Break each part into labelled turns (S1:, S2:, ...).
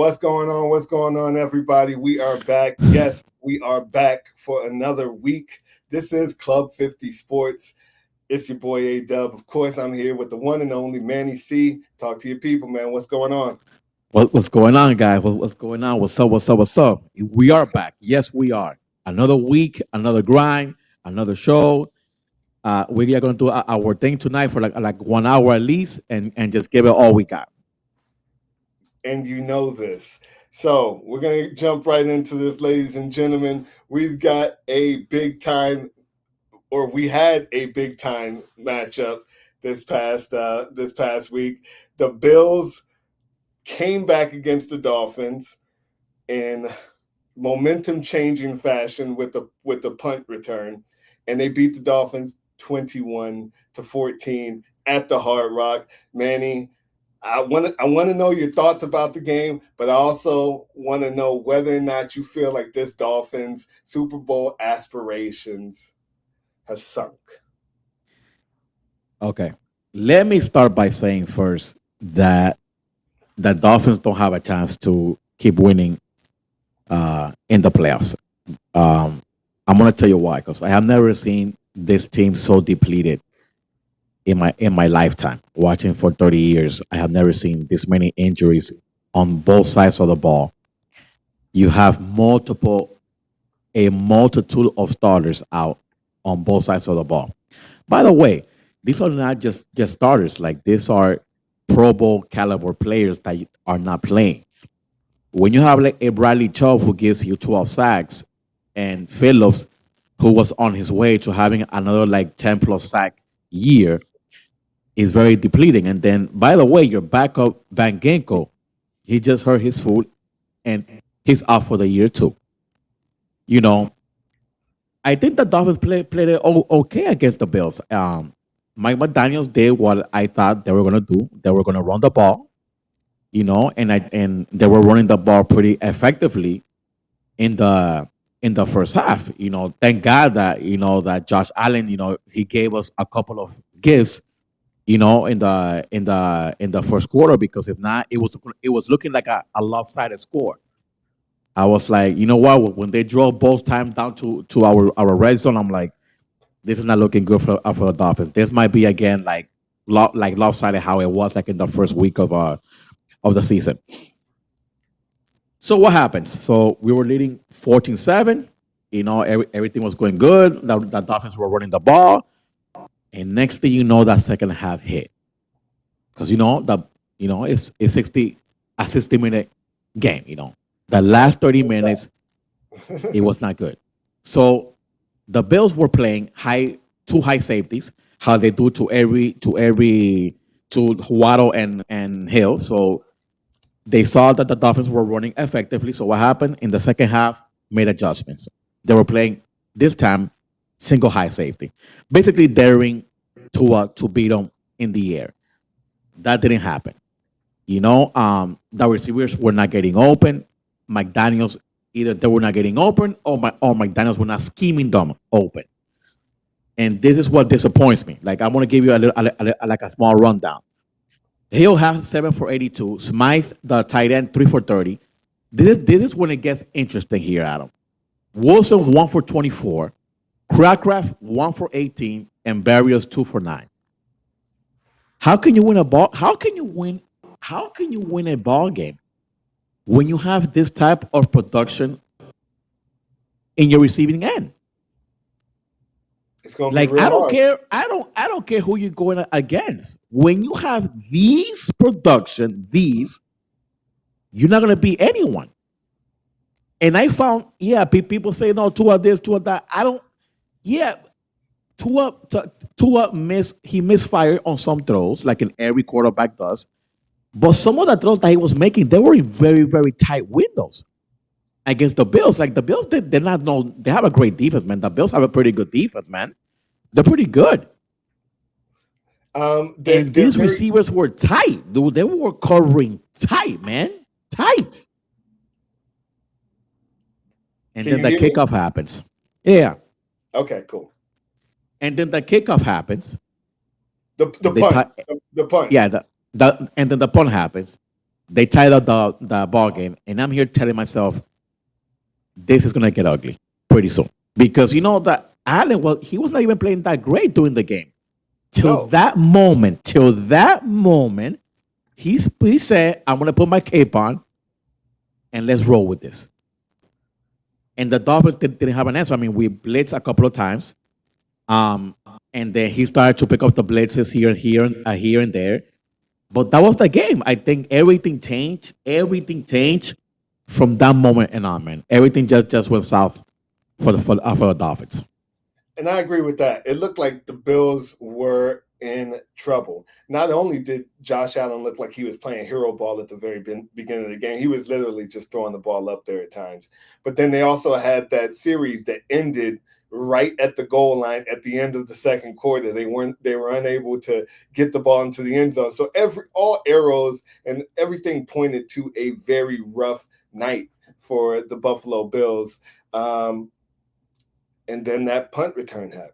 S1: What's going on? What's going on, everybody? We are back. Yes, we are back for another week. This is Club 50 Sports. It's your boy A Dub. Of course, I'm here with the one and only Manny C. Talk to your people, man. What's going on?
S2: What's going on, guys? What's going on? What's up? What's up? What's up? We are back. Yes, we are. Another week, another grind, another show. We are going to do our thing tonight for like 1 hour at least, and just give it all we got.
S1: And you know this. So we're going to jump right into this, ladies and gentlemen. We've got a big time, or we had a big time matchup this past week. The Bills came back against the Dolphins in momentum changing fashion with the punt return, and they beat the Dolphins 21-14 at the Hard Rock. Manny, I want to know your thoughts about the game, but I also want to know whether or not you feel like this Dolphins Super Bowl aspirations have sunk.
S2: Okay. Let me start by saying first that the Dolphins don't have a chance to keep winning in the playoffs. Um, I'm going to tell you why, because I have never seen this team so depleted in my lifetime. Watching for 30 years, I have never seen this many injuries on both sides of the ball. You have a multitude of starters out on both sides of the ball. By the way, these are not just starters. Like these are Pro Bowl caliber players that are not playing. When you have like a Bradley Chubb who gives you 12 sacks, and Phillips who was on his way to having another like 10 plus sack year, is very depleting. And then, by the way, your backup Van Ginkel, he just hurt his foot and he's out for the year too. You know, I think the Dolphins played it okay against the Bills. Mike McDaniel's did what I thought they were gonna do. They were gonna run the ball, and they were running the ball pretty effectively in the first half. Thank God that that Josh Allen, he gave us a couple of gifts, in the first quarter, because if not, it was looking like a lopsided score. I was like, you know what? When they drove both time down to our red zone, I'm like, this is not looking good for the Dolphins. This might be again like lopsided how it was like in the first week of the season. So what happens? So we were leading 14-7. Everything was going good. The Dolphins were running the ball, and next thing you know, that second half hit, because it's 60 minute game. The last 30 minutes it was not good. So the Bills were playing two high safeties, how they do to Waddle and Hill. So they saw that the Dolphins were running effectively. So what happened in the second half? Made adjustments. They were playing this time single high safety, basically daring to beat them in the air. That didn't happen. The receivers were not getting open. McDaniel's, either they were not getting open, or McDaniel's were not scheming them open. And this is what disappoints me. Like, I want to give you like a small rundown. He'll have 7 for 82. Smythe, the tight end, 3 for 30. This is when it gets interesting here, Adam. Wilson 1 for 24. Crackraft 1 for 18, and Barrios 2 for 9. How can you win a ball? How can you win? How can you win a ball game when you have this type of production in your receiving end?
S1: It's gonna be
S2: Like,
S1: real
S2: I don't
S1: hard.
S2: care. I don't care who you're going against. When you have these production, you're not gonna beat anyone. And I found, yeah, people say no, Tua this, Tua that. I don't. Yeah, he misfired on some throws, like in every quarterback does. But some of the throws that he was making, they were in very, very tight windows against the Bills. Like the Bills, they're not known. They have a great defense, man. The Bills have a pretty good defense, man. They're pretty good. And
S1: They're
S2: these
S1: very.
S2: receivers were tight, dude. They were covering tight, man. Tight. And
S1: Can
S2: then
S1: you
S2: the
S1: hear me?
S2: kickoff happens. Yeah.
S1: Okay, cool.
S2: And then the kickoff happens.
S1: The
S2: They
S1: punt,
S2: tie,
S1: the punt.
S2: yeah, and then the punt happens. They tied up the ball game, and I'm here telling myself this is gonna get ugly pretty soon because you know that Allen, well, he was not even playing that great during the game till
S1: No.
S2: that moment. Till that moment, he said, "I'm gonna put my cape on and let's roll with this." And the Dolphins didn't have an answer. I mean, we blitzed a couple of times, um, and then he started to pick up the blitzes here and there. But that was the game. I think everything changed. Everything changed from that moment and on, man. Everything just went south for the Dolphins.
S1: And I agree with that. It looked like the Bills were in trouble. Not only did Josh Allen look like he was playing hero ball at the very beginning of the game, he was literally just throwing the ball up there at times. But then they also had that series that ended right at the goal line at the end of the second quarter. They were unable to get the ball into the end zone. So all arrows and everything pointed to a very rough night for the Buffalo Bills. And then that punt return happened.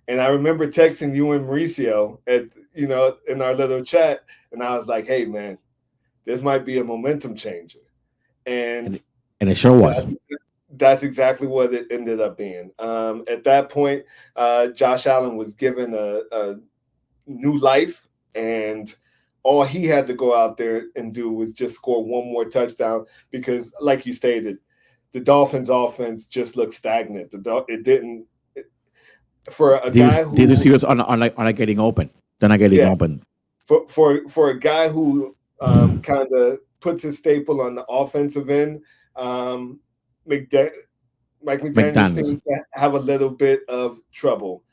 S1: And I remember texting you and Mauricio in our little chat, and I was like, "Hey, man, this might be a momentum changer." And
S2: it sure was.
S1: That's exactly what it ended up being. At that point, Josh Allen was given a new life, and all he had to go out there and do was just score one more touchdown because, like you stated, the Dolphins' offense just looked stagnant. It didn't for a guy who
S2: these receivers are not getting open. They're not getting open.
S1: For a guy who kind of puts his staple on the offensive end, Mike McDaniel seems to have a little bit of trouble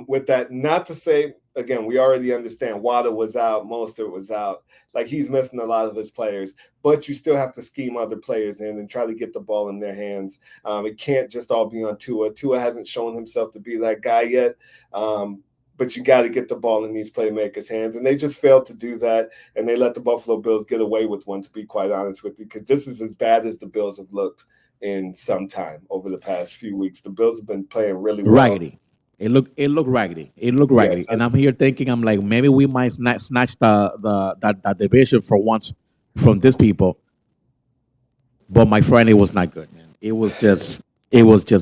S1: with that. Not to say, again, we already understand Waddle was out, Mostert was out. Like, he's missing a lot of his players, but you still have to scheme other players in and try to get the ball in their hands. It can't just all be on Tua. Tua hasn't shown himself to be that guy yet, but you got to get the ball in these playmakers' hands. And they just failed to do that, and they let the Buffalo Bills get away with one, to be quite honest with you, because this is as bad as the Bills have looked in some time over the past few weeks. The Bills have been playing really well.
S2: Raggedy. It looked raggedy. It looked raggedy. Yes, and I'm here thinking, I'm like, maybe we might snatch that division for once from these people. But my friend, it was not good, man. It was just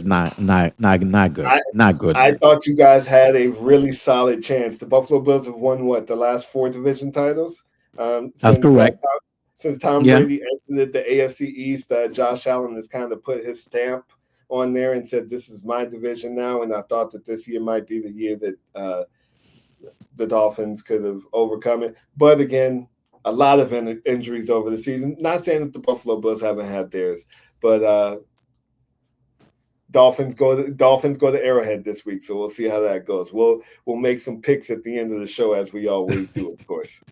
S2: not good. Not good.
S1: I thought you guys had a really solid chance. The Buffalo Bills have won the last 4 division titles.
S2: That's correct.
S1: Since Tom Brady exited the AFC East, Josh Allen has kind of put his stamp on there and said, "This is my division now." And I thought that this year might be the year that the Dolphins could have overcome it. But again, a lot of injuries over the season. Not saying that the Buffalo Bills haven't had theirs, but Dolphins go to Arrowhead this week, so we'll see how that goes. We'll make some picks at the end of the show, as we always do, of course.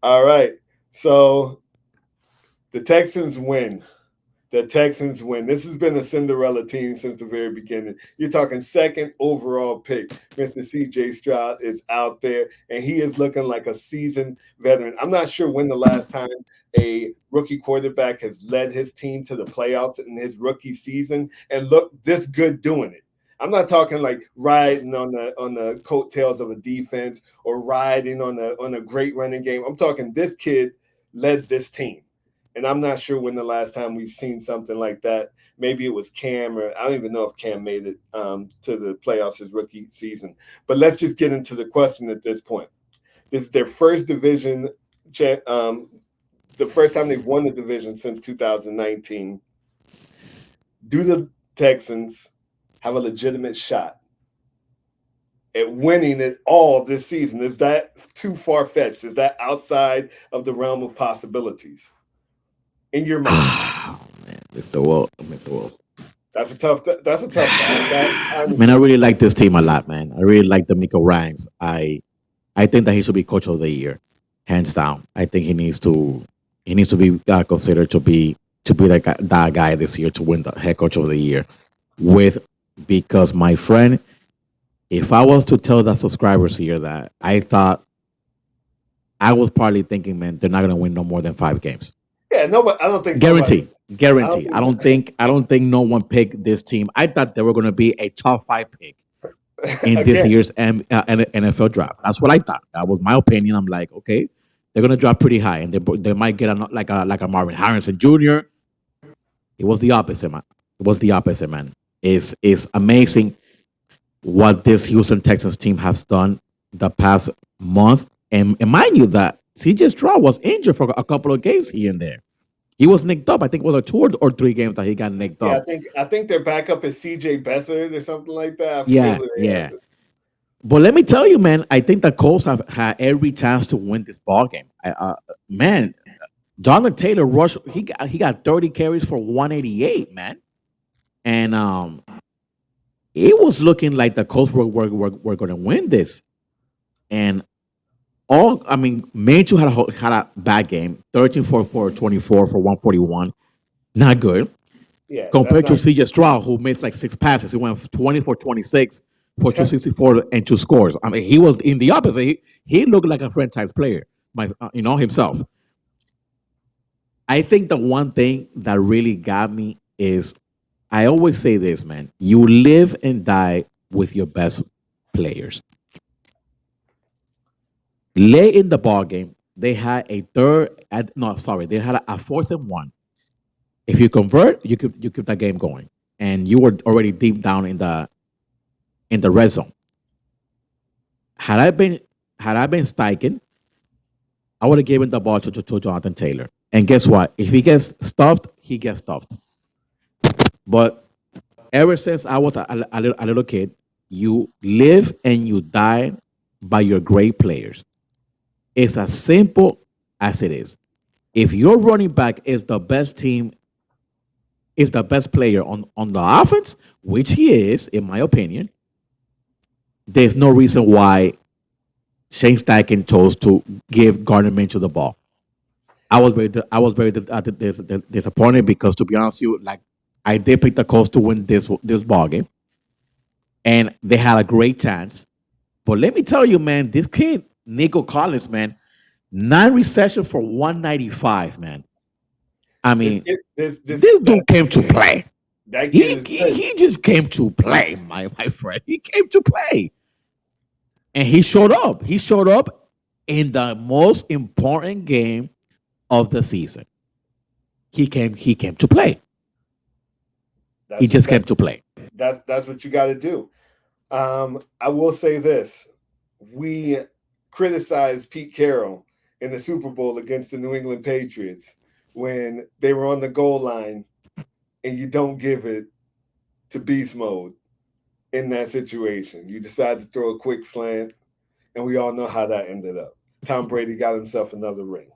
S1: All right, so the Texans win. This has been a Cinderella team since the very beginning. You're talking second overall pick. Mr. C.J. Stroud is out there, and he is looking like a seasoned veteran. I'm not sure when the last time a rookie quarterback has led his team to the playoffs in his rookie season and looked this good doing it. I'm not talking like riding on the coattails of a defense or riding on a great running game. I'm talking this kid led this team. And I'm not sure when the last time we've seen something like that. Maybe it was Cam, or I don't even know if Cam made it to the playoffs his rookie season. But let's just get into the question at this point. This is their first division, the first time they've won the division since 2019. Do the Texans have a legitimate shot at winning it all this season? Is that too far-fetched? Is that outside of the realm of possibilities? In your mind.
S2: Oh, man, Mr. Wolf.
S1: That's a tough time.
S2: Man, I really like this team a lot, man. I really like DeMeco Ryans. I think that he should be coach of the year, hands down. I think he needs to be considered to be that guy this year to win the head coach of the year. Because my friend, if I was to tell the subscribers here that I thought, I was probably thinking, man, they're not going to win no more than 5 games.
S1: Yeah, no, but I don't think
S2: guarantee. I don't think no one picked this team. I thought they were going to be a top 5 pick in this year's NFL draft. That's what I thought. That was my opinion. I'm like, okay, they're gonna drop pretty high, and they might get like a Marvin Harrison Jr. It was the opposite, man. It was the opposite, man. It's amazing what this Houston Texans team has done the past month. And mind you that CJ Stroud was injured for a couple of games here and there. He was nicked up. I think it was a 2 or 3 games that he got nicked
S1: Yeah,
S2: up.
S1: I think their backup is CJ Beathard or something like that. I forget
S2: Yeah,
S1: who they
S2: yeah.
S1: have.
S2: But let me tell you, man, I think the Colts have had every chance to win this ball game. Man, Jonathan Taylor rushed. He got 30 carries for 188, man, and it was looking like the Colts were going to win this. And Minshew had a bad game, 13 for 24 for 141, not good.
S1: Yeah,
S2: Compared to
S1: that's
S2: CJ Stroud, who missed like 6 passes, he went 20 for 26 for 264 and 2 scores. I mean, he was in the opposite. He looked like a franchise player, himself. I think the one thing that really got me is I always say this, man. You live and die with your best players. Late in the ball game, they had a they had a 4th and 1. If you convert, you keep that game going, and you were already deep down in the red zone. Had I been Steichen, I would have given the ball to Jonathan Taylor. And guess what? If he gets stuffed, he gets stuffed. But ever since I was a little kid, you live and you die by your great players. It's as simple as it is. If your running back is the best player on the offense, which he is, in my opinion, there's no reason why Shane Steichen chose to give Gardner Minshew the ball. I was very disappointed because, to be honest with you, like I did pick the Colts to win this ball game, and they had a great chance. But let me tell you, man, this kid Nico Collins, man, 9 receptions for 195, man. I mean, this dude came to play.
S1: that
S2: He,
S1: kid is
S2: he
S1: good.
S2: he just came to play, my friend. He came to play, and he showed up. He showed up in the most important game of the season. He came to play. He
S1: That's
S2: just
S1: that,
S2: came to play.
S1: that's what you got to do. I will say this: we criticized Pete Carroll in the Super Bowl against the New England Patriots when they were on the goal line, and you don't give it to beast mode in that situation. You decide to throw a quick slant, and we all know how that ended up. Tom Brady got himself another ring.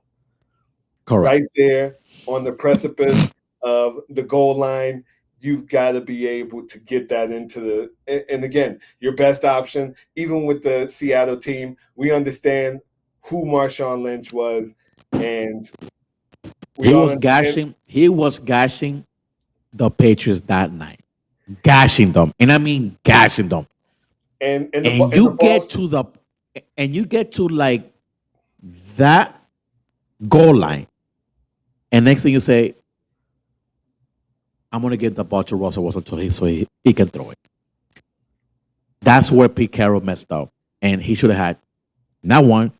S2: Correct.
S1: Right there on the precipice of the goal line, you've got to be able to get that into and again, your best option, even with the Seattle team, we understand who Marshawn Lynch was, and we
S2: He
S1: all
S2: was
S1: understand.
S2: gashing. He was gashing the Patriots that night, gashing them, and I mean gashing them.
S1: And
S2: And
S1: the
S2: you
S1: ball.
S2: get to the, and you get to like that goal line, and next thing you say, I'm gonna get the ball to Russell Wilson so he can throw it. That's where Pete Carroll messed up, and he should have had not one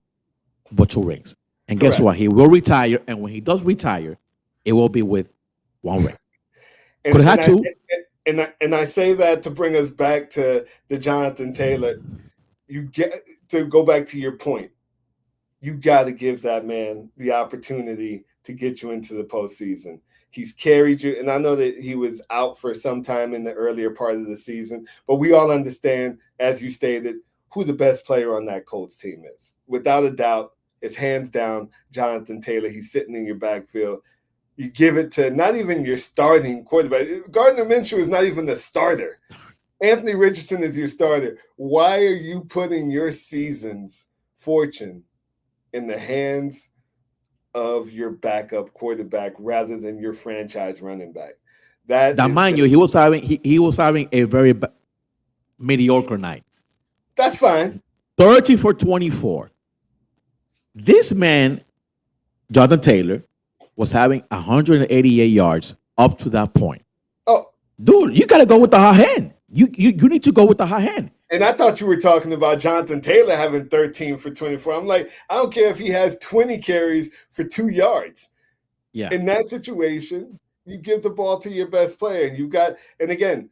S2: but 2 rings. And guess
S1: Correct.
S2: what? He will retire, and when he does retire, it will be with 1 ring.
S1: And
S2: Could have
S1: and
S2: had
S1: I
S2: 2.
S1: and I say that to bring us back to the Jonathan Taylor. You get to go back to your point. You got to give that man the opportunity to get you into the postseason. He's carried you, and I know that he was out for some time in the earlier part of the season, but we all understand, as you stated, who the best player on that Colts team is. Without a doubt, it's hands down Jonathan Taylor. He's sitting in your backfield. You give it to not even your starting quarterback. Gardner Minshew is not even the starter. Anthony Richardson is your starter. Why are you putting your season's fortune in the hands of your backup quarterback rather than your franchise running back? That
S2: Now,
S1: is
S2: mind you,
S1: just,
S2: he was having a very mediocre night.
S1: that's fine.
S2: 30 for 24. This man, Jonathan Taylor, was having 188 yards up to that point.
S1: Oh,
S2: Dude, you got to go with the hot hand. You need to go with the hot hand.
S1: And I thought you were talking about Jonathan Taylor having 13 for 24. I'm like, I don't care if he has 20 carries for 2 yards.
S2: Yeah.
S1: In that situation, you give the ball to your best player. And you got, and again,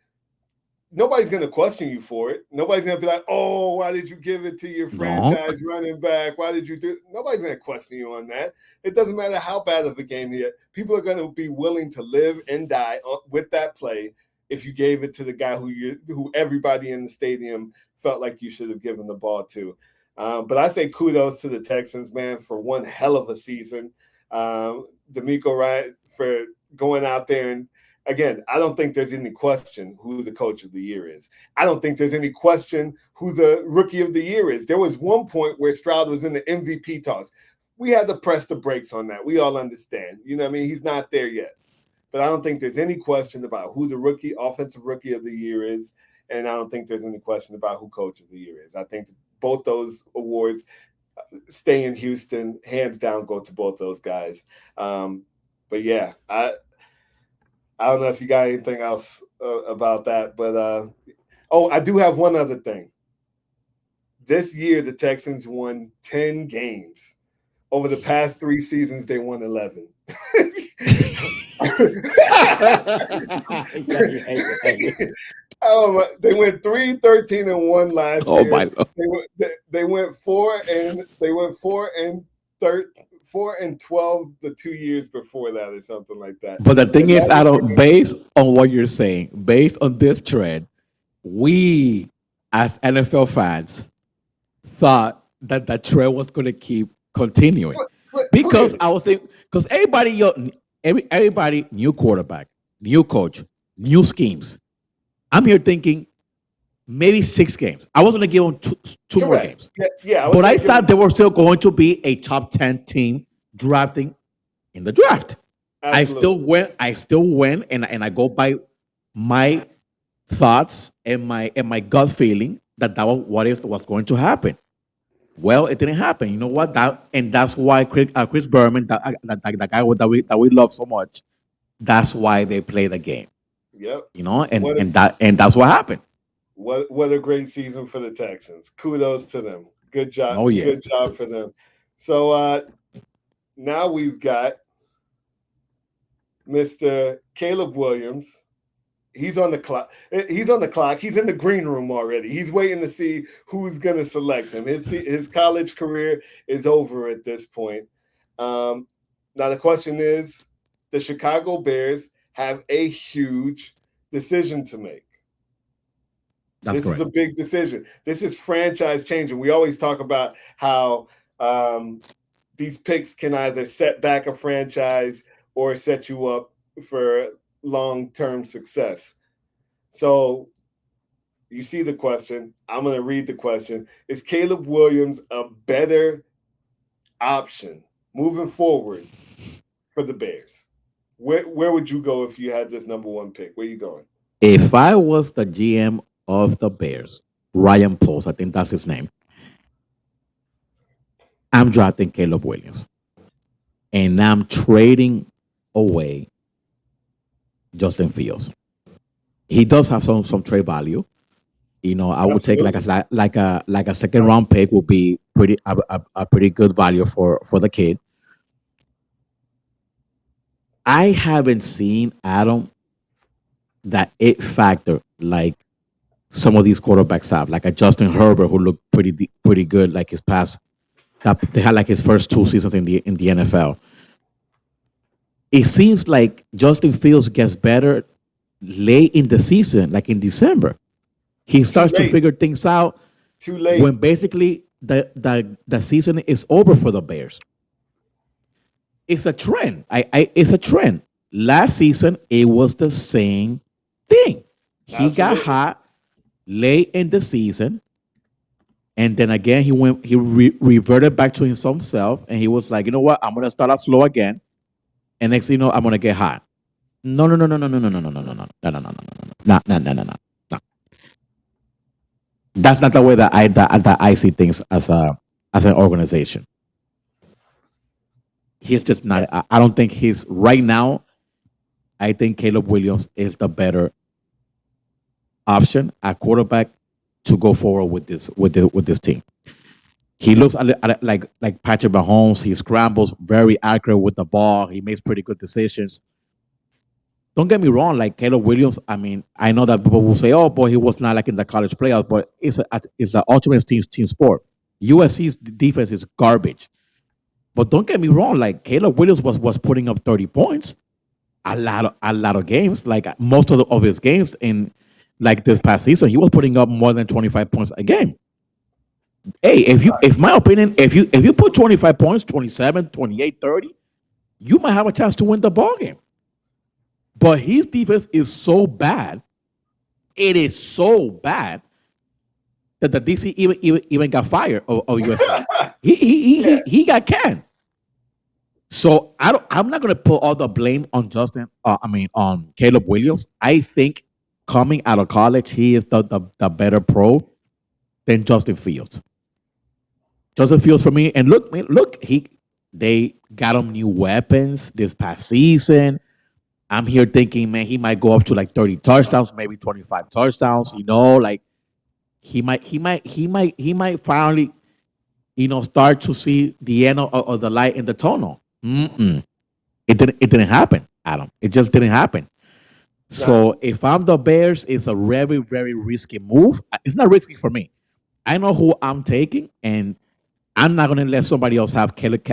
S1: nobody's going to question you for it. Nobody's going to be like, oh, why did you give it to your franchise running back? Why did you do? Nobody's going to question you on that. It doesn't matter how bad of a game he is. People are going to be willing to live and die with that play if you gave it to the guy who everybody in the stadium felt like you should have given the ball to. But I say kudos to the Texans, man, for one hell of a season. DeMeco Ryan for going out there and, again, I don't think there's any question who the coach of the year is. I don't think there's any question who the rookie of the year is. There was one point where Stroud was in the MVP toss. We had to press the brakes on that. We all understand. You know what I mean? He's not there yet. But I don't think there's any question about who the offensive rookie of the year is. And I don't think there's any question about who coach of the year is. I think both those awards stay in Houston, hands down, go to both those guys. But yeah, I don't know if you got anything else about that, but I do have one other thing. This year, the Texans won 10 games. Over the past 3 seasons, they won 11. They went 3-13-1 last year.
S2: Oh my Lord.
S1: They went 4-12 the 2 years before that, or something like that.
S2: But the thing is, Adam, based on what you're saying, based on this trend, we as NFL fans thought that the trend was going to keep continuing. Because I was thinking, because everybody, new quarterback, new coach, new schemes. I'm here thinking maybe 6 games. I was going to give them two more games.
S1: Yeah.
S2: But I thought they were still going to be a top 10 team drafting in the draft. Absolutely. I still went and I go by my thoughts and my gut feeling that was what if was going to happen. Well, it didn't happen. You know what? That's why Chris Berman, that guy that we love so much, that's why they play the game.
S1: Yep.
S2: You know, and that's what happened.
S1: What a great season for the Texans. Kudos to them. Good job.
S2: Oh, yeah.
S1: Good job for them. So now we've got Mr. Caleb Williams. He's on the clock. He's in the green room already. He's waiting to see who's going to select him. His college career is over at this point. Now the question is, the Chicago Bears have a huge decision to make.
S2: That's correct.
S1: This is a big decision. This is franchise changing. We always talk about how these picks can either set back a franchise or set you up for long-term success. So you see the question. I'm going to read the question. Is Caleb Williams a better option moving forward for the Bears? Where would you go if you had this number 1 pick? Where are you going?
S2: If I was the GM of the Bears, Ryan Poles, I think that's his name, I'm drafting Caleb Williams. And I'm trading away Justin Fields. He does have some trade value. You know, I would take like a second round pick would be a pretty good value for the kid. I haven't seen, Adam, that it factor like some of these quarterbacks have, like a Justin Herbert who looked pretty good, like his past. They had like his first 2 seasons in the NFL. It seems like Justin Fields gets better late in the season, like in December. He starts to figure things out
S1: too late
S2: when basically the season is over for the Bears. It's a trend. It's a trend. Last season, it was the same thing. He got hot late in the season, and then again he reverted back to himself, and he was like, you know what? I'm gonna start out slow again. And next thing you know, I'm gonna get hot. No. That's not the way that I see things as an organization. He's just not. I don't think he's right now. I think Caleb Williams is the better option at quarterback to go forward with this team. He looks like Patrick Mahomes. He scrambles very accurate with the ball. He makes pretty good decisions. Don't get me wrong, like Caleb Williams. I mean, I know that people will say, "Oh, boy, he was not like in the college playoffs," but it's the ultimate team sport. USC's defense is garbage. But don't get me wrong, like Caleb Williams was putting up 30 points a lot of games, like most of his games in like this past season, he was putting up more than 25 points a game. Hey, if my opinion, if you put 25 points, 27, 28, 30, you might have a chance to win the ball game. But his defense is so bad, it is so bad that the DC even got fired of USC. He got canned. So I'm not gonna put all the blame on Justin. On Caleb Williams. I think coming out of college, he is the better pro than Justin Fields. Justin Fields for me, and look, they got him new weapons this past season. I'm here thinking, man, he might go up to like 30 touchdowns, maybe 25 touchdowns. Like he might finally, start to see the end of the light in the tunnel. Mm-mm. It didn't happen, Adam. It just didn't happen. So if I'm the Bears, it's a very, very risky move. It's not risky for me. I know who I'm taking, and I'm not going to let somebody else have Caleb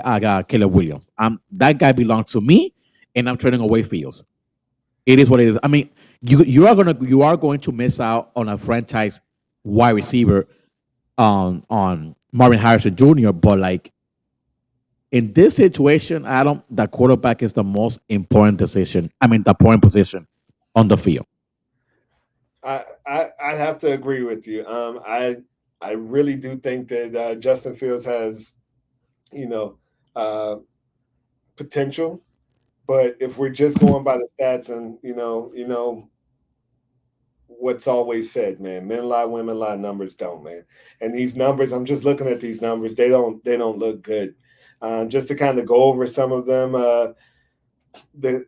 S2: Williams. That guy belongs to me, and I'm trading away Fields. It is what it is. I mean, you are going to miss out on a franchise wide receiver on Marvin Harrison Jr. But like in this situation, Adam, the quarterback is the most important decision. I mean, the point position on the field.
S1: I have to agree with you. I really do think that Justin Fields has, you know, uh, potential. But if we're just going by the stats and what's always said, man, men lie, women lie, numbers don't, man. And these numbers, I'm just looking at these numbers. They don't look good. Just to kind of go over some of them,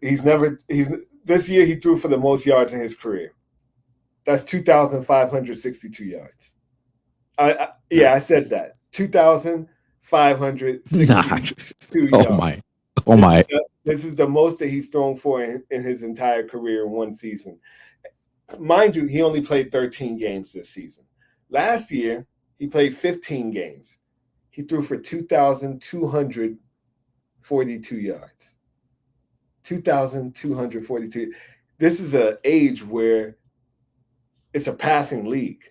S1: he's this year he threw for the most yards in his career. That's 2,562 yards. I said that 2,562
S2: Oh
S1: yards.
S2: my, oh my.
S1: This is the most that he's thrown for in his entire career in one season. Mind you, he only played 13 games this season. Last year, he played 15 games. He threw for 2,242 yards. 2,242. This is an age where it's a passing league.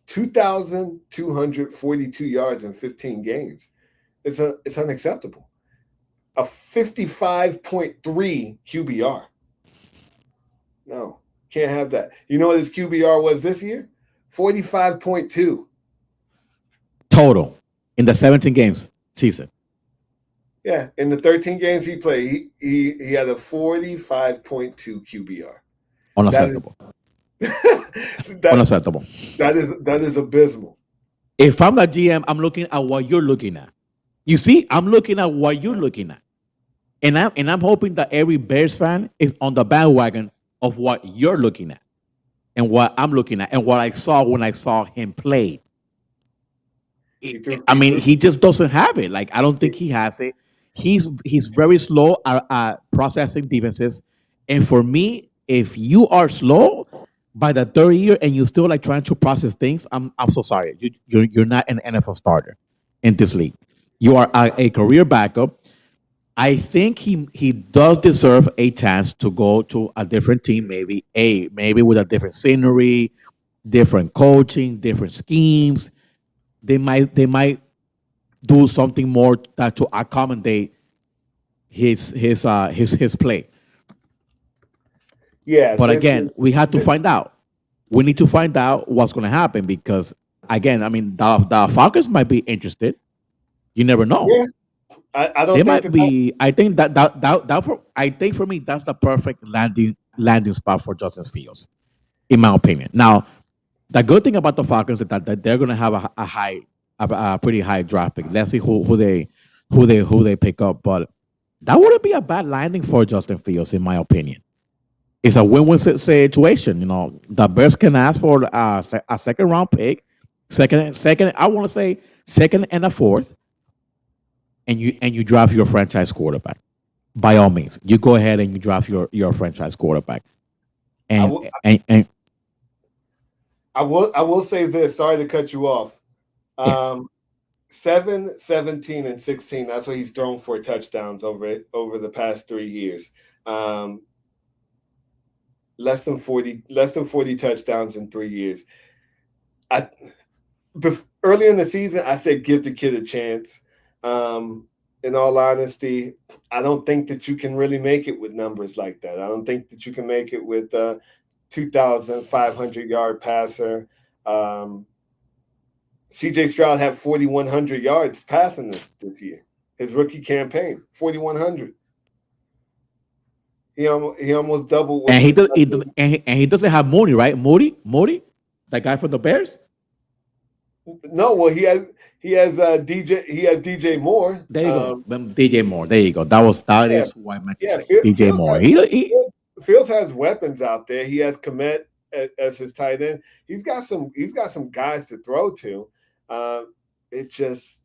S1: 2,242 yards in 15 games. It's unacceptable. A 55.3 QBR. No, can't have that. You know what his QBR was this year? 45.2.
S2: Total in the 17 games season.
S1: Yeah, in the 13 games he played, he had a 45.2 QBR.
S2: Unacceptable. Unacceptable.
S1: That is abysmal.
S2: If I'm the GM, I'm looking at what you're looking at. You see, I'm looking at what you're looking at. And I'm hoping that every Bears fan is on the bandwagon of what you're looking at and what I'm looking at and what I saw when I saw him play. I mean, he just doesn't have it. Like I don't think he has it. He's very slow at processing defenses. And for me, if you are slow by the third year and you still like trying to process things, I'm so sorry. You're not an NFL starter in this league. You are a career backup. I think he does deserve a chance to go to a different team, maybe with a different scenery, different coaching, different schemes. They might do something more to accommodate his play.
S1: Yeah,
S2: But again, we have to find out. We need to find out what's going to happen because again, I mean, the Falcons might be interested. You never know.
S1: yeah. I don't
S2: They
S1: think
S2: might be. I think I think for me that's the perfect landing spot for Justin Fields, in my opinion. Now, the good thing about the Falcons is that they're going to have a pretty high draft pick. Let's see who they pick up, but that wouldn't be a bad landing for Justin Fields, in my opinion. it's a win-win situation. You know, the Bears can ask for a second round pick, second. I want to say second and a fourth, and you draft your franchise quarterback. By all means, you go ahead and you draft your franchise quarterback.
S1: I
S2: And
S1: will,
S2: and
S1: I will say this. Sorry to cut you off.
S2: yeah,
S1: 7, 17, and 16. That's what he's thrown for touchdowns over the past 3 years. Um, less than 40 touchdowns in 3 years. I earlier in the season, I said give the kid a chance. In all honesty, I don't think that you can really make it with numbers like that. I don't think that you can make it with a 2,500-yard passer. CJ Stroud had 4,100 yards passing this year. His rookie campaign, 4,100. He almost doubled what
S2: and
S1: he
S2: he
S1: was.
S2: does and he doesn't have Moody, right? Moody, that guy from the Bears.
S1: No, well, he has DJ Moore.
S2: There you go, DJ Moore. There you go. That
S1: Yeah,
S2: is who I meant to
S1: yeah.
S2: say. DJ Moore.
S1: Fields has weapons out there. He has Komet as his tight end. He's got some guys to throw to. It just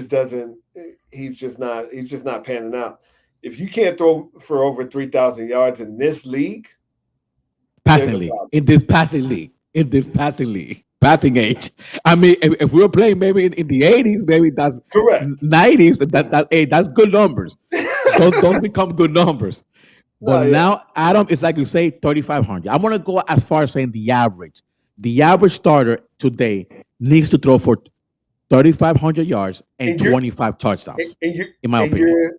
S1: doesn't. He's just not panning out. If you can't throw for over 3,000 yards in this league,
S2: passing league, in this passing age. I mean, if we were playing maybe in the 80s, maybe that's
S1: correct.
S2: 90s, hey, that's good numbers. Those become good numbers. But now, Adam, it's like you say, 3,500. I'm gonna go as far as saying the average. The average starter today needs to throw for 3,500 yards and 25 touchdowns. In my opinion.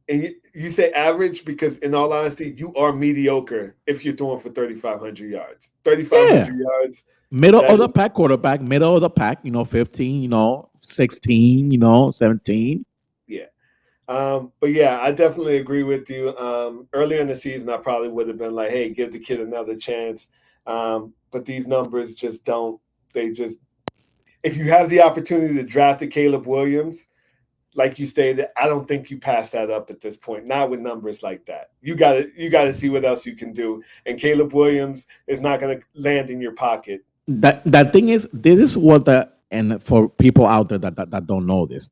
S1: And you say average because, in all honesty, you are mediocre if you're throwing for 3,500 yards. 3,500 yards.
S2: Middle of the pack quarterback, middle of the pack, 15, 16, 17.
S1: Yeah. But yeah, I definitely agree with you. Earlier in the season, I probably would have been like, hey, give the kid another chance. But these numbers just don't. If you have the opportunity to draft a Caleb Williams, like you stated, I don't think you pass that up at this point. Not with numbers like that. You got to see what else you can do. And Caleb Williams is not going to land in your pocket.
S2: That thing is, this is what and for people out there that don't know this,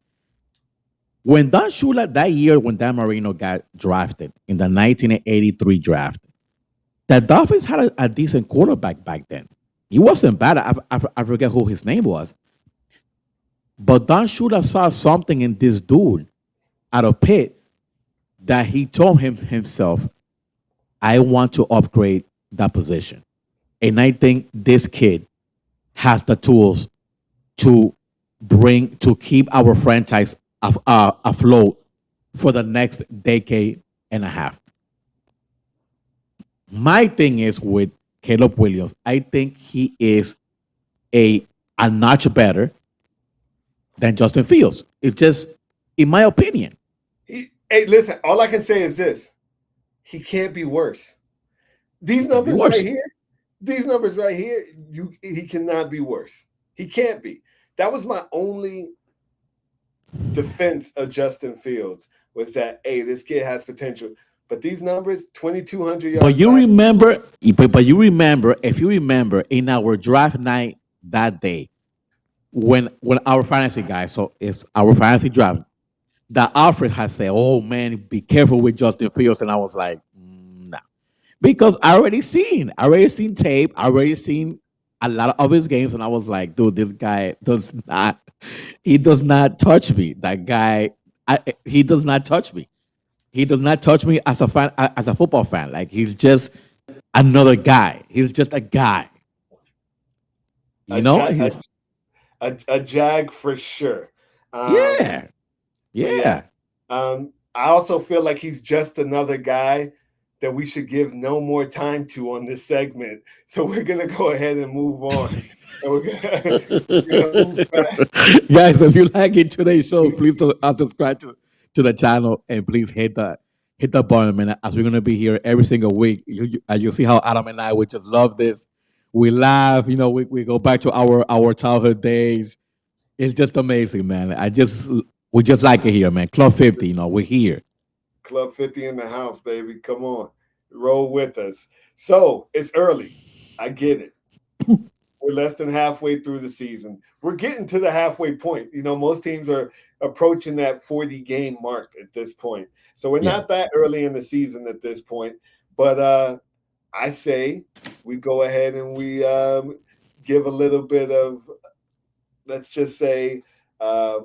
S2: when Don Shula that year when Dan Marino got drafted in the 1983 draft, the Dolphins had a decent quarterback back then. He wasn't bad. I forget who his name was. But Don Shula saw something in this dude out of Pitt that he told himself, I want to upgrade that position. And I think this kid has the tools to keep our franchise afloat for the next decade and a half. My thing is with Caleb Williams, I think he is a notch better than Justin Fields. It's just, in my opinion.
S1: Hey, listen, all I can say is this. He can't be worse. These numbers right here, he cannot be worse. He can't be. That was my only defense of Justin Fields, was that, hey, this kid has potential. But these numbers, 2,200 yards.
S2: But you remember, if you remember, in our draft night that day, when our fantasy guy, so it's our fantasy draft, that Alfred has said, "Oh man, be careful with Justin Fields," and I was like, "No," because I already seen tape, I already seen a lot of his games, and I was like, "Dude, this guy does not touch me. That guy, he does not touch me. He does not touch me as a fan, as a football fan. Like he's just another guy. He's just a guy.
S1: A Jag for sure.
S2: Yeah.
S1: I also feel like he's just another guy that we should give no more time to on this segment. So we're gonna go ahead and move on.
S2: Guys, if you like it today's show, please subscribe to the channel and please hit the button, man. As we're gonna be here every single week, you'll see how Adam and I would just love this. We laugh, we go back to our childhood days. It's just amazing, man. We just like it here, man. Club 50, we're here.
S1: Club 50 in the house, baby. Come on. Roll with us. So it's early. I get it. We're less than halfway through the season. We're getting to the halfway point. You know, most teams are approaching that 40 game mark at this point. So we're
S2: Yeah.
S1: not that early in the season at this point. But I say we go ahead and we give a little bit of, let's just say, uh,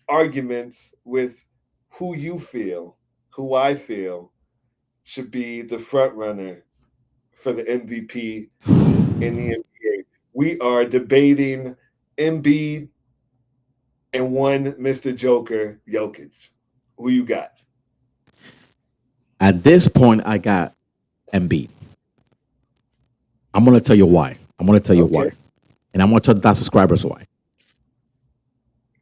S1: arguments with who I feel should be the front runner for the MVP in the NBA. We are debating Embiid and one Mr. Joker, Jokic. Who you got?
S2: At this point, I got Embiid. I'm gonna tell you why. I'm gonna tell you
S1: Okay.
S2: why, and I'm gonna tell the subscribers why.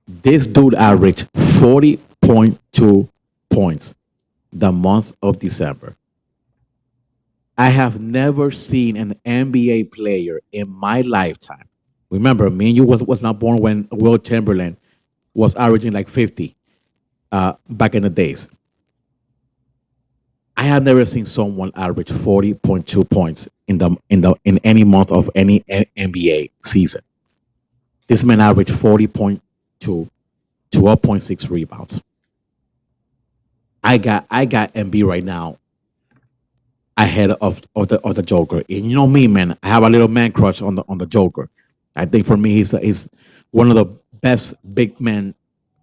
S2: This dude averaged 40.2 points the month of December. I have never seen an NBA player in my lifetime. Remember, me and you was not born when Will Chamberlain was averaging like 50 back in the days. I have never seen someone average 40.2 points in any month of any NBA season. This man averaged 40.2, 12.6 rebounds. I got MB right now ahead of the Joker. And you know me, man. I have a little man crush on the Joker. I think for me, he's one of the best big man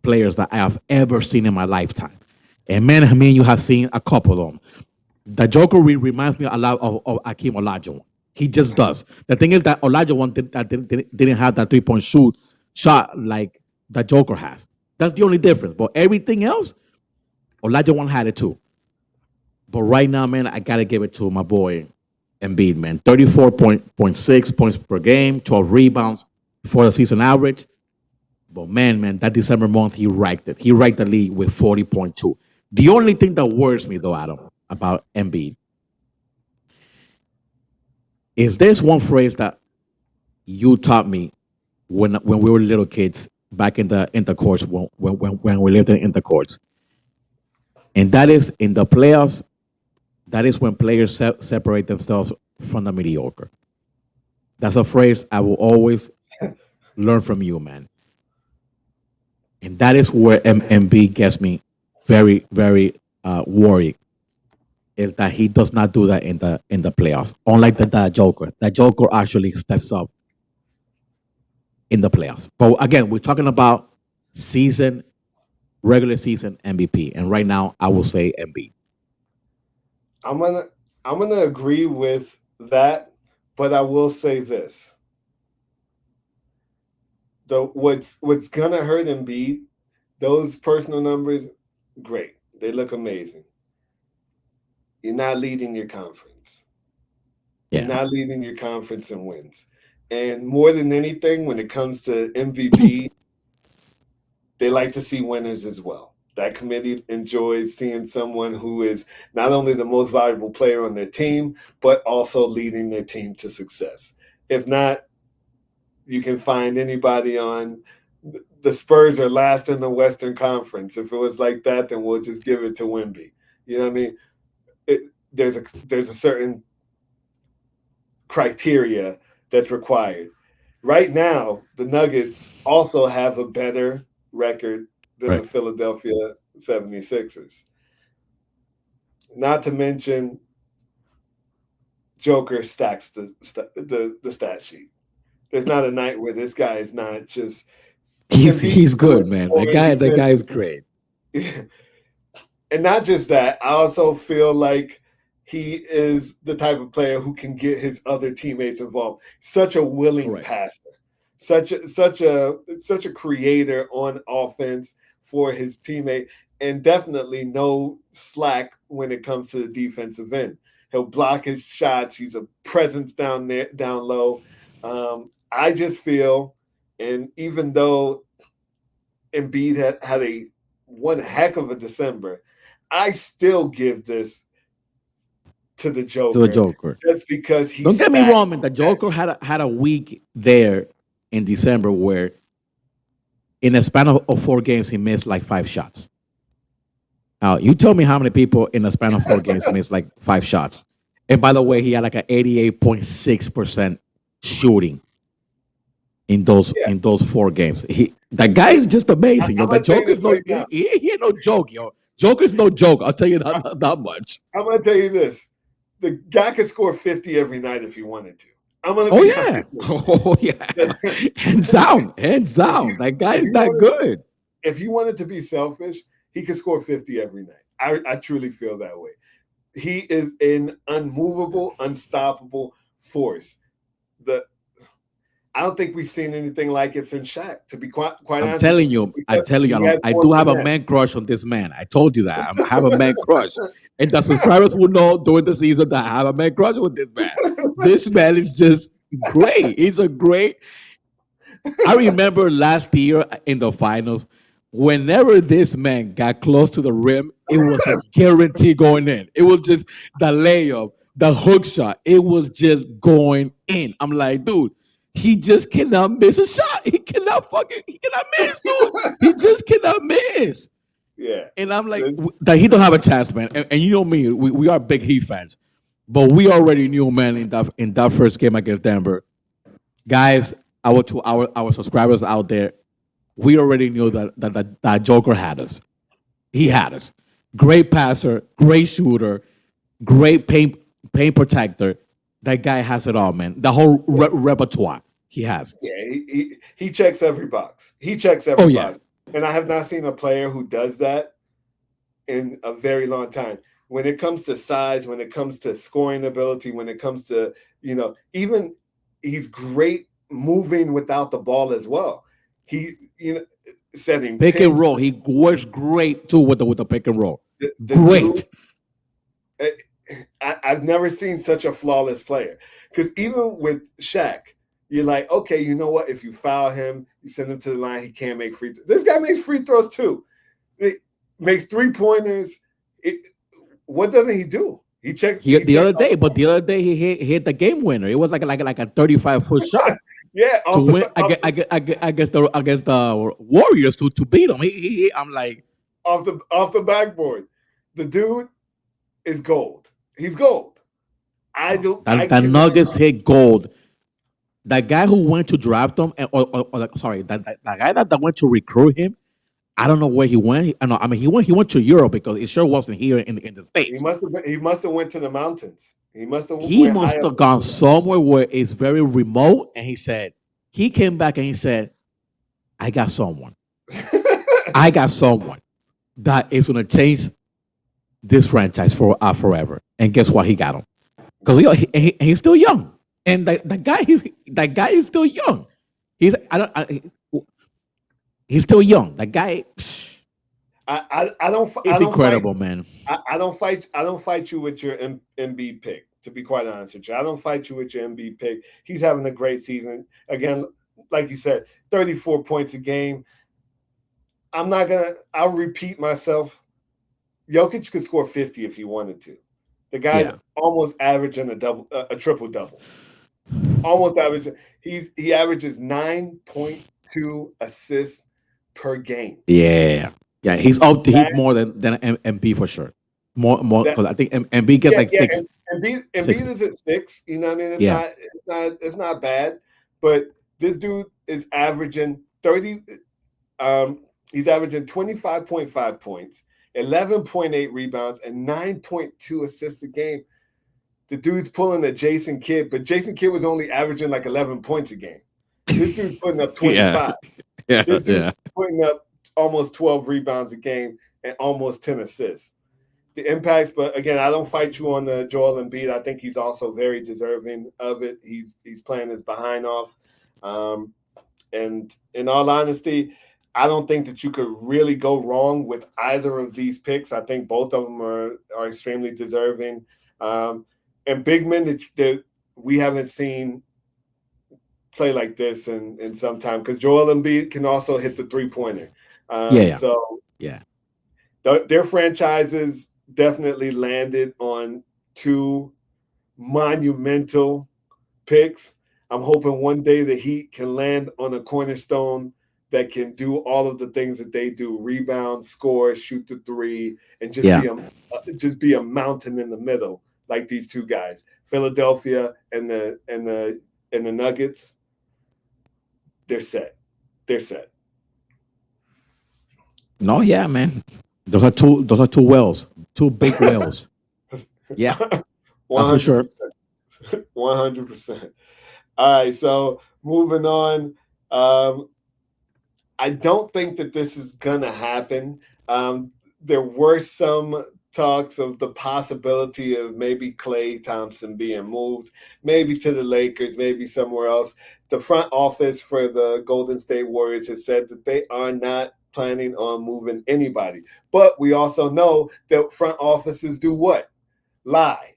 S2: players that I have ever seen in my lifetime. And man, I mean, you have seen a couple of them. The Joker reminds me a lot of Akeem Olajuwon. He just does. The thing is that Olajuwon didn't have that 3 point shot like the Joker has. That's the only difference. But everything else, Olajuwon had it too. But right now, man, I gotta give it to my boy Embiid, man. 34.6 points per game, 12 rebounds for the season average. But man, that December month, he racked it. He racked the league with 40.2. The only thing that worries me, though, Adam, about Embiid is there's one phrase that you taught me when we were little kids back in the courts when we lived in the courts, and that is in the playoffs. That is when players separate themselves from the mediocre. That's a phrase I will always learn from you, man. And that is where MB gets me very, very worried. Is that he does not do that in the playoffs. Unlike the Joker, the Joker actually steps up in the playoffs. But again, we're talking about season, regular season MVP, and right now I will say MB.
S1: I'm gonna I'm gonna agree with that, but I will say this: what's gonna hurt Embiid, those personal numbers, great, they look amazing. You're not leading your conference. You're
S2: Yeah,
S1: not leading your conference in wins. And more than anything, when it comes to MVP, they like to see winners as well. That committee enjoys seeing someone who is not only the most valuable player on their team, but also leading their team to success. If not, you can find anybody on the Spurs are last in the Western Conference. If it was like that, then we'll just give it to Wimby. You know what I mean? It, there's a certain criteria that's required. Right now, the Nuggets also have a better record than the
S2: right.
S1: Philadelphia 76ers. Not to mention, Joker stacks the stat sheet. There's not a night where this guy is not just Embiid
S2: He's good, man. The
S1: scoring
S2: guy the guy is
S1: defensively.
S2: great.
S1: And not just that, I also feel like he is the type of player who can get his other teammates involved. Such a willing
S2: Correct.
S1: passer, such a creator on offense for his teammate, and definitely no slack when it comes to the defensive end. He'll block his shots. He's a presence down there, down low. I just feel, and even though Embiid had a one heck of a December, I still give this to the
S2: To the
S1: Joker
S2: Joker.
S1: just because he
S2: Don't get me
S1: stacks
S2: wrong, man.
S1: the
S2: The
S1: stat
S2: Joker
S1: sheet.
S2: had a week there in December where in a span of 4 games he missed like 5 shots. Now you tell me how many people in a span of 4 games miss like 5 shots. And by the way, he had like an 88.6% shooting
S1: Yeah,
S2: in those 4 games. That guy is just amazing, yo.
S1: I'm
S2: The
S1: gonna tell you
S2: Joker's
S1: this
S2: no
S1: right now.
S2: he ain't no joke, yo. Joker's no joke. I'll tell you
S1: I,
S2: that much.
S1: I'm gonna tell you this: the guy could score 50 every night if he wanted to. I'm gonna
S2: Oh
S1: be honest
S2: yeah,
S1: with
S2: oh yeah,
S1: you.
S2: hands
S1: if
S2: down.
S1: you
S2: That guy
S1: if
S2: is
S1: you
S2: that
S1: wanted
S2: good.
S1: if he wanted to be selfish, he could score 50 every night. I truly feel that way. He is an unmovable, unstoppable force. The I don't think we've seen anything like it since Shaq. To be quite
S2: I'm
S1: honest with
S2: telling
S1: you,
S2: you, I tell you,
S1: he has
S2: I
S1: more
S2: do have a
S1: finesse.
S2: man crush on this man. I told you that I have a man crush, and the subscribers will know during the season that I have a man crush with this man. This man is just great. He's a great. I remember last year in the finals, whenever this man got close to the rim, it was a guarantee going in. It was just the layup, the hook shot. It was just going in. I'm like, dude, he just cannot miss a shot. He cannot miss, dude. He just cannot miss.
S1: Yeah.
S2: And I'm like, that he don't have a chance, man. And you know me, we are big Heat fans, but we already knew, man, in that first game against Denver, guys, our subscribers out there, we already knew that Joker had us. He had us. Great passer, great shooter, great paint protector. That guy has it all, man. The whole repertoire he has.
S1: Yeah, he checks every box. He checks
S2: Oh
S1: every
S2: yeah,
S1: box. And I have not seen a player who does that in a very long time. When it comes to size, when it comes to scoring ability, when it comes to, even he's great moving without the ball as well. He, setting
S2: pick and
S1: pins.
S2: roll. He works great too with the pick and roll.
S1: The dude,
S2: Great.
S1: eh, I've never seen such a flawless player. Because even with Shaq, you're like, okay, you know what? If you foul him, you send him to the line, he can't make free throws. This guy makes free throws too. He makes 3-pointers. What doesn't he do? He checks. He
S2: The
S1: checks.
S2: other day, but the other day he hit the game winner. It was like a 35-foot shot
S1: Yeah,
S2: to
S1: off the
S2: win against the Warriors to beat them. I'm like,
S1: off the backboard. The dude is gold. He's gold. I
S2: oh,
S1: do. I
S2: that
S1: cannot.
S2: Nuggets hit gold. That guy who went to draft him, sorry, that guy that went to recruit him. I don't know where he went. I mean, he went to Europe because it sure wasn't here in the
S1: He
S2: states.
S1: must have. He must have went to the mountains. He must have
S2: He
S1: went high
S2: must
S1: up.
S2: have gone somewhere where it's very remote, and he said he came back and he said, "I got someone. I got someone that is going to change this franchise for forever." And guess what? He got him because he's still young, and that guy is still young. He's I don't I, he's still young. That guy, psh,
S1: I don't. I
S2: it's
S1: don't fight.
S2: incredible, man.
S1: I don't fight. I don't fight you with your MB pick. To be quite honest with you, I don't fight you with your MB pick. He's having a great season. Again, like you said, 34 points a game. I'm not gonna. I'll repeat myself. Jokic could score 50 if he wanted to. The guy's
S2: Yeah,
S1: almost averaging a triple double. Almost averaging. He averages 9.2 assists per game.
S2: yeah, yeah. He's up to
S1: That
S2: hit more than MB for sure. More
S1: that
S2: because I think MB gets
S1: yeah,
S2: like
S1: yeah,
S2: six
S1: and
S2: six.
S1: Embiid is at 6. You know what I mean?
S2: Yeah,
S1: It's not bad. But this dude is averaging 30. He's averaging 25.5 points, 11.8 rebounds, and 9.2 assists a game. The dude's pulling a Jason Kidd, but Jason Kidd was only averaging like 11 points a game. This dude's putting up
S2: yeah,
S1: 25.
S2: yeah,
S1: This dude's
S2: yeah.
S1: putting up almost 12 rebounds a game and almost 10 assists. The impacts, but again, I don't fight you on the Joel Embiid. I think he's also very deserving of it. He's playing his behind off. And in all honesty, I don't think that you could really go wrong with either of these picks. I think both of them are extremely deserving. And big men that we haven't seen play like this in some time because Joel Embiid can also hit the 3-pointer.
S2: Yeah,
S1: So
S2: yeah,
S1: their franchises definitely landed on two monumental picks. I'm hoping one day the Heat can land on a cornerstone that can do all of the things that they do: rebound, score, shoot the three, and
S2: yeah.
S1: just be a mountain in the middle. like these two guys, Philadelphia and the Nuggets. They're set. They're set.
S2: No, yeah, man. Those are two whales, two big whales. Yeah,
S1: One
S2: that's for
S1: hundred
S2: sure.
S1: percent. 100%. All right, so moving on. Um, I don't think that this is gonna happen. There were some talks of the possibility of maybe Klay Thompson being moved, maybe to the Lakers, maybe somewhere else. The front office for the Golden State Warriors has said that they are not planning on moving anybody. But we also know that front offices do what? Lie.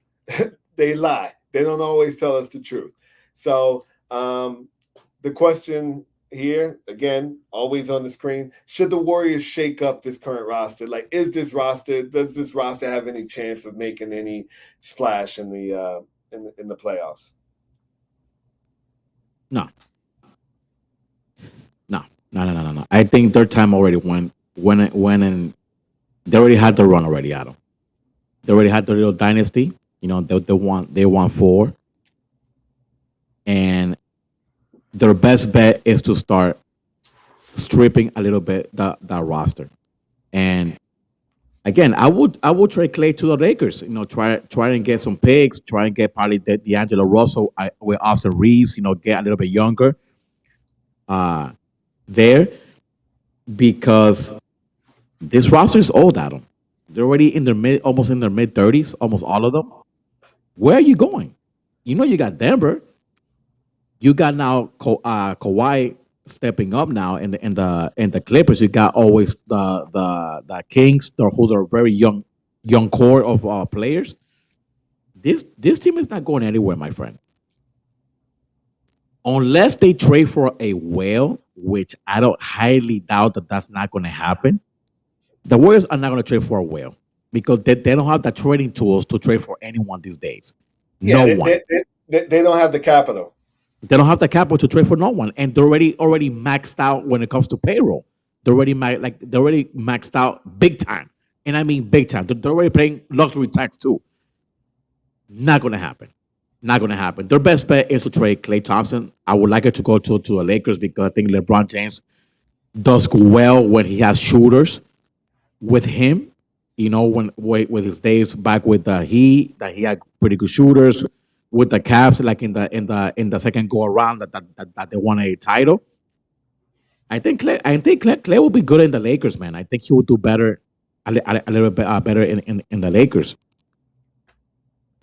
S1: They lie. They don't always tell us the truth. So the question here, again, always on the screen, should the Warriors shake up this current roster? Like, does this roster have any chance of making any splash in the playoffs?
S2: No, no. I think their time already went, and they already had the run already, Adam. They already had the real dynasty. You know, they won four, and their best bet is to start stripping a little bit the roster. And again, I would trade Clay to the Lakers. You know, try and get some picks. Try and get probably D'Angelo Russell with Austin Reeves. You know, get a little bit younger uh, there because this roster is old, Adam. They're already almost in their mid 30s, almost all of them. Where are you going? You know, you got Denver. You got now Kawhi stepping up now in the Clippers. You got always the Kings, who are very young core of players. This team is not going anywhere, my friend, unless they trade for a whale, which I don't highly doubt that that's not going to happen. The Warriors are not going to trade for a whale because they don't have the trading tools to trade for anyone these days.
S1: Yeah,
S2: No one.
S1: they don't have the capital.
S2: They don't have the capital to trade for no one, and they're already maxed out when it comes to payroll. They're already maxed out big time, and I mean big time. They're already paying luxury tax too. Not gonna happen. Not gonna happen. Their best bet is to trade Klay Thompson. I would like it to go to the Lakers because I think LeBron James does well when he has shooters with him. You know, with his days back with the Heat, that he had pretty good shooters with the Cavs, like in the second go around that they won a title. I think Clay will be good in the Lakers, man. I think he will do better, a little bit better in the Lakers.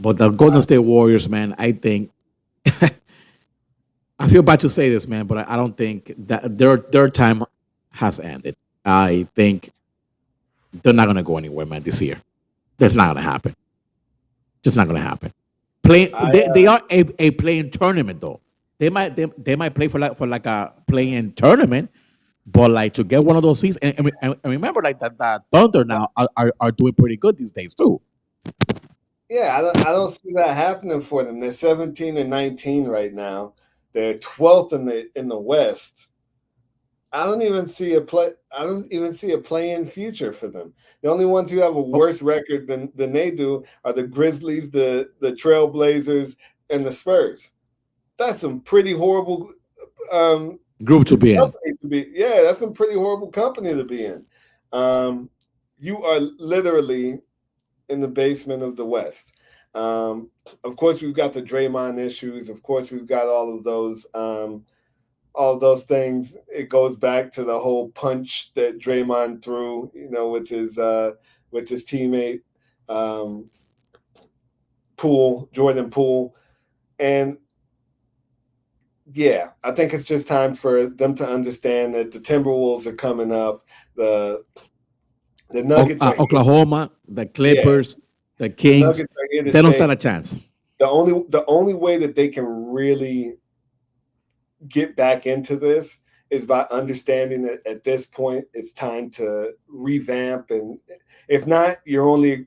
S2: But the Golden State Warriors, man, I think I feel bad to say this, man, but I don't think that their time has ended. I think they're not gonna go anywhere, man, this year. That's not gonna happen. Just not gonna happen.
S1: I
S2: They are a playing tournament though. They might play for like a playing tournament, but like to get one of those seats and remember like that the Thunder now are doing pretty good these days too.
S1: Yeah, I don't see that happening for them. They're 17-19 right now. They're 12th in the West. I don't even see a play. I don't even see a play-in future for them. The only ones who have a
S2: Oh,
S1: worse record than they do are the Grizzlies, the Trailblazers, and the Spurs. That's some pretty horrible um,
S2: group to be in.
S1: company to be. Yeah, that's some pretty horrible company to be in. Um, you are literally in the basement of the West. Of course, we've got the Draymond issues. Of course, we've got all of those things. It goes back to the whole punch that Draymond threw, with his teammate um, Jordan Poole, and yeah, I think it's just time for them to understand that the Timberwolves are coming up. The the Nuggets are here.
S2: Oklahoma, the
S1: Yeah,
S2: Clippers, the
S1: the
S2: Kings,
S1: Nuggets are here to
S2: they don't
S1: stay.
S2: stand a chance.
S1: The only way that they can really get back into this is by understanding that at this point it's time to revamp, and if not, you're only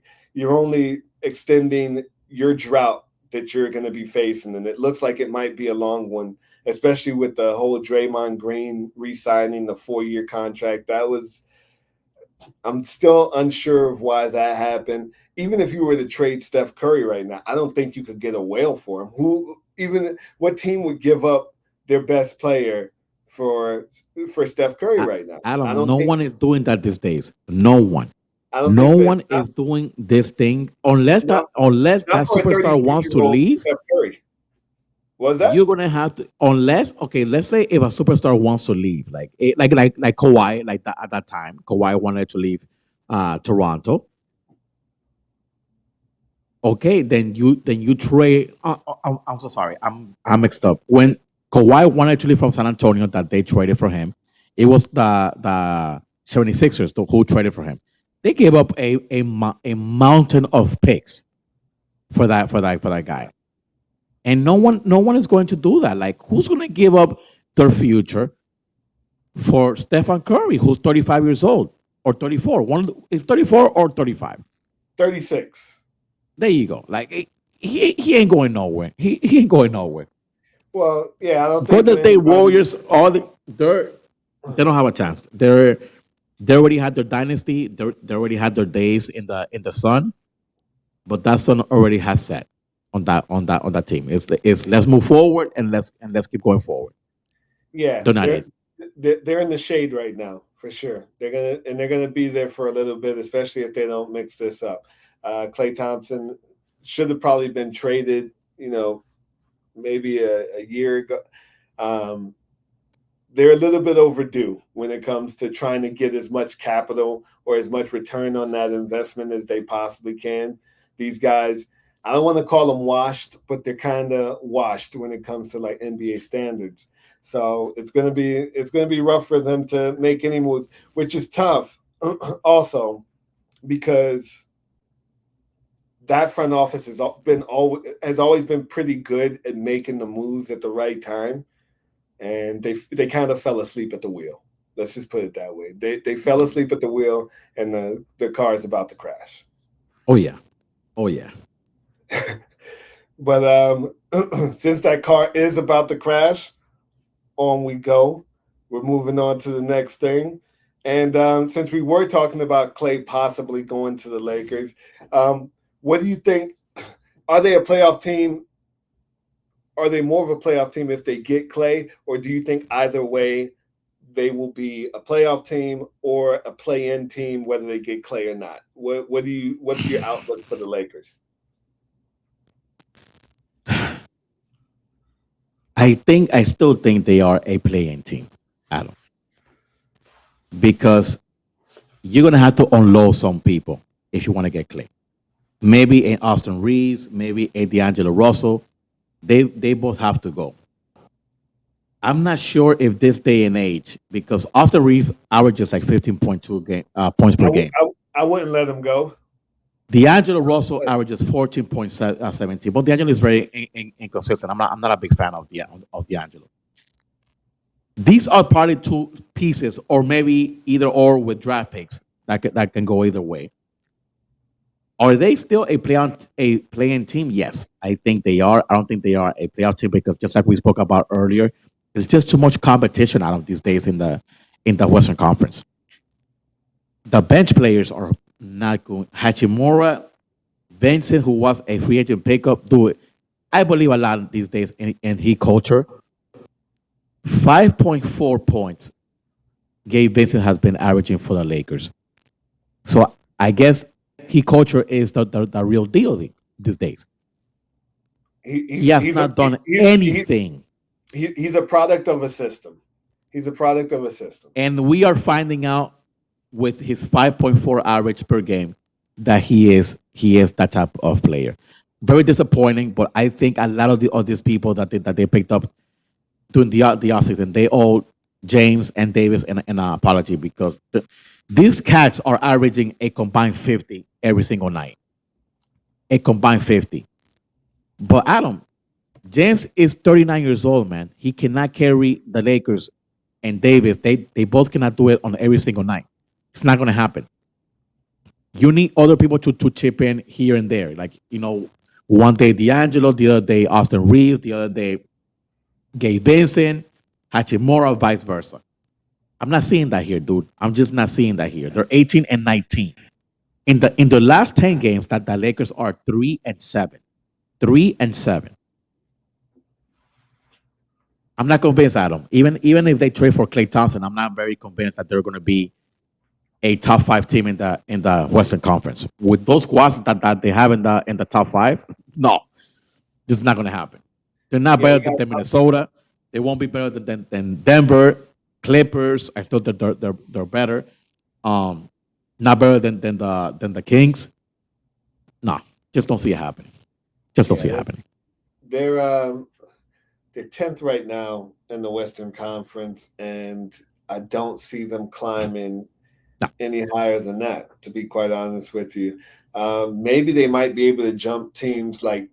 S1: extending your drought that you're going to be facing, and it looks like it might be a long one, especially with the whole Draymond Green re-signing the 4-year contract. I'm still unsure of why that happened. Even if you were to trade Steph Curry right now, I don't think you could get a whale for him. What team would give up their best player for Steph Curry
S2: A-
S1: right now? I
S2: Adam,
S1: don't
S2: no
S1: think
S2: one is doing that these days. No one.
S1: I don't
S2: No
S1: think that
S2: one is doing this thing unless
S1: not
S2: that
S1: for a
S2: superstar wants to
S1: 36-year-old
S2: leave.
S1: Steph Curry. Was that
S2: You're gonna have to, unless, okay, let's say if a superstar wants to leave, like Kawhi, like that at that time, Kawhi wanted to leave Toronto. Okay, then you trade. I'm so sorry. I'm mixed up. When Kawhi wanted to leave from San Antonio, that they traded for him, it was the 76ers who traded for him. They gave up a mountain of picks for that guy, and no one is going to do that. Like, who's going to give up their future for Stephen Curry, who's 35 years old or 34? One is 34 or 35.
S1: 36?
S2: There you go. Like, he ain't going nowhere. He ain't going nowhere.
S1: Well, yeah, I don't think
S2: Golden
S1: that
S2: State
S1: anybody.
S2: Warriors, they don't have a chance. They already had their dynasty. They already had their days in the sun, but that sun already has set on that team. It's let's move forward and let's keep going forward.
S1: Yeah,
S2: They're not it.
S1: they're in the shade right now for sure. They're gonna be there for a little bit, especially if they don't mix this up. Clay Thompson should have probably been traded. Maybe a year ago. Um, they're a little bit overdue when it comes to trying to get as much capital or as much return on that investment as they possibly can. These guys, I don't want to call them washed, but they're kind of washed when it comes to like NBA standards. So it's gonna be rough for them to make any moves, which is tough. Also, because that front office has always been pretty good at making the moves at the right time, and they kind of fell asleep at the wheel. Let's just put it that way. They fell asleep at the wheel, and the car is about to crash.
S2: Oh yeah. Oh yeah.
S1: But since that car is about to crash, on we go. We're moving on to the next thing. And since we were talking about Clay possibly going to the Lakers, what do you think? Are they a playoff team? Are they more of a playoff team if they get Clay, or do you think either way they will be a playoff team or a play-in team, whether they get Clay or not? What's your outlook for the Lakers?
S2: I still think they are a playing team, Adam, because you're gonna have to unload some people if you want to get Clay. Maybe a Austin Reeves, maybe a D'Angelo Russell. They both have to go. I'm not sure if this day and age, because Austin Reeves averages like 15.2 points per game.
S1: I wouldn't let him go.
S2: D'Angelo Russell averages 14.17, but D'Angelo is very inconsistent. I'm not a big fan of D'Angelo. These are probably two pieces, or maybe either or with draft picks that can go either way. Are they still a playing team? Yes, I think they are. I don't think they are a playoff team because just like we spoke about earlier, there's just too much competition out of these days in the Western Conference. The bench players are not good. Hachimura, Vincent, who was a free agent pickup, do it. I believe a lot these days in he culture. 5.4 points Gabe Vincent has been averaging for the Lakers. So I guess he culture is the real deal these days. He has
S1: He's
S2: not done anything.
S1: he's a product of a system. He's a product of a system.
S2: And we are finding out with his 5.4 average per game that he is that type of player. Very disappointing, but I think a lot of these people that they picked up during the offseason, they owe James and Davis an apology because these cats are averaging a combined 50 every single night. A combined 50. But Adam, James is 39 years old, man. He cannot carry the Lakers and Davis. They both cannot do it on every single night. It's not going to happen. You need other people to chip in here and there. Like, one day D'Angelo, the other day Austin Reeves, the other day Gabe Vincent, Hachimura, vice versa. I'm not seeing that here, dude. I'm just not seeing that here. They're 18-19. In the last 10 games that the Lakers are 3-7. 3-7. I'm not convinced, Adam. Even if they trade for Klay Thompson, I'm not very convinced that they're going to be a top 5 team in the Western Conference with those squads that they have in the top 5. No, this is not going to happen. They're not
S1: Yeah,
S2: better than Minnesota. They won't be better than Denver, Clippers. I thought that they're better. Not better than the Kings. No, just don't see it happening. Just don't see it happening.
S1: They're 10th right now in the Western Conference, and I don't see them climbing
S2: No.
S1: any higher than that, to be quite honest with you. Maybe they might be able to jump teams like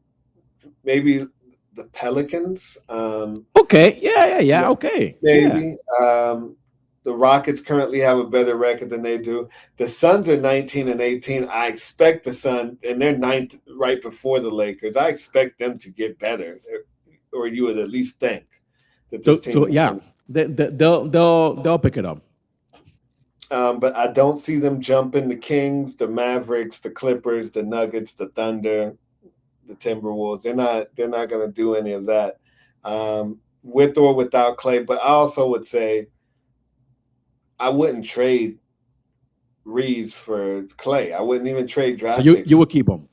S1: maybe the Pelicans.
S2: Okay. Yeah. Okay.
S1: Maybe.
S2: Yeah.
S1: The Rockets currently have a better record than they do. The Suns are 19-18. I expect the Suns, and they're ninth right before the Lakers. I expect them to get better, or you would at least think that this team.
S2: So yeah, they'll pick it up.
S1: But I don't see them jumping the Kings, the Mavericks, the Clippers, the Nuggets, the Thunder, the Timberwolves. They're not going to do any of that, with or without Klay. But I also would say I wouldn't trade Reeves for Klay. I wouldn't even trade draft.
S2: So you would keep him.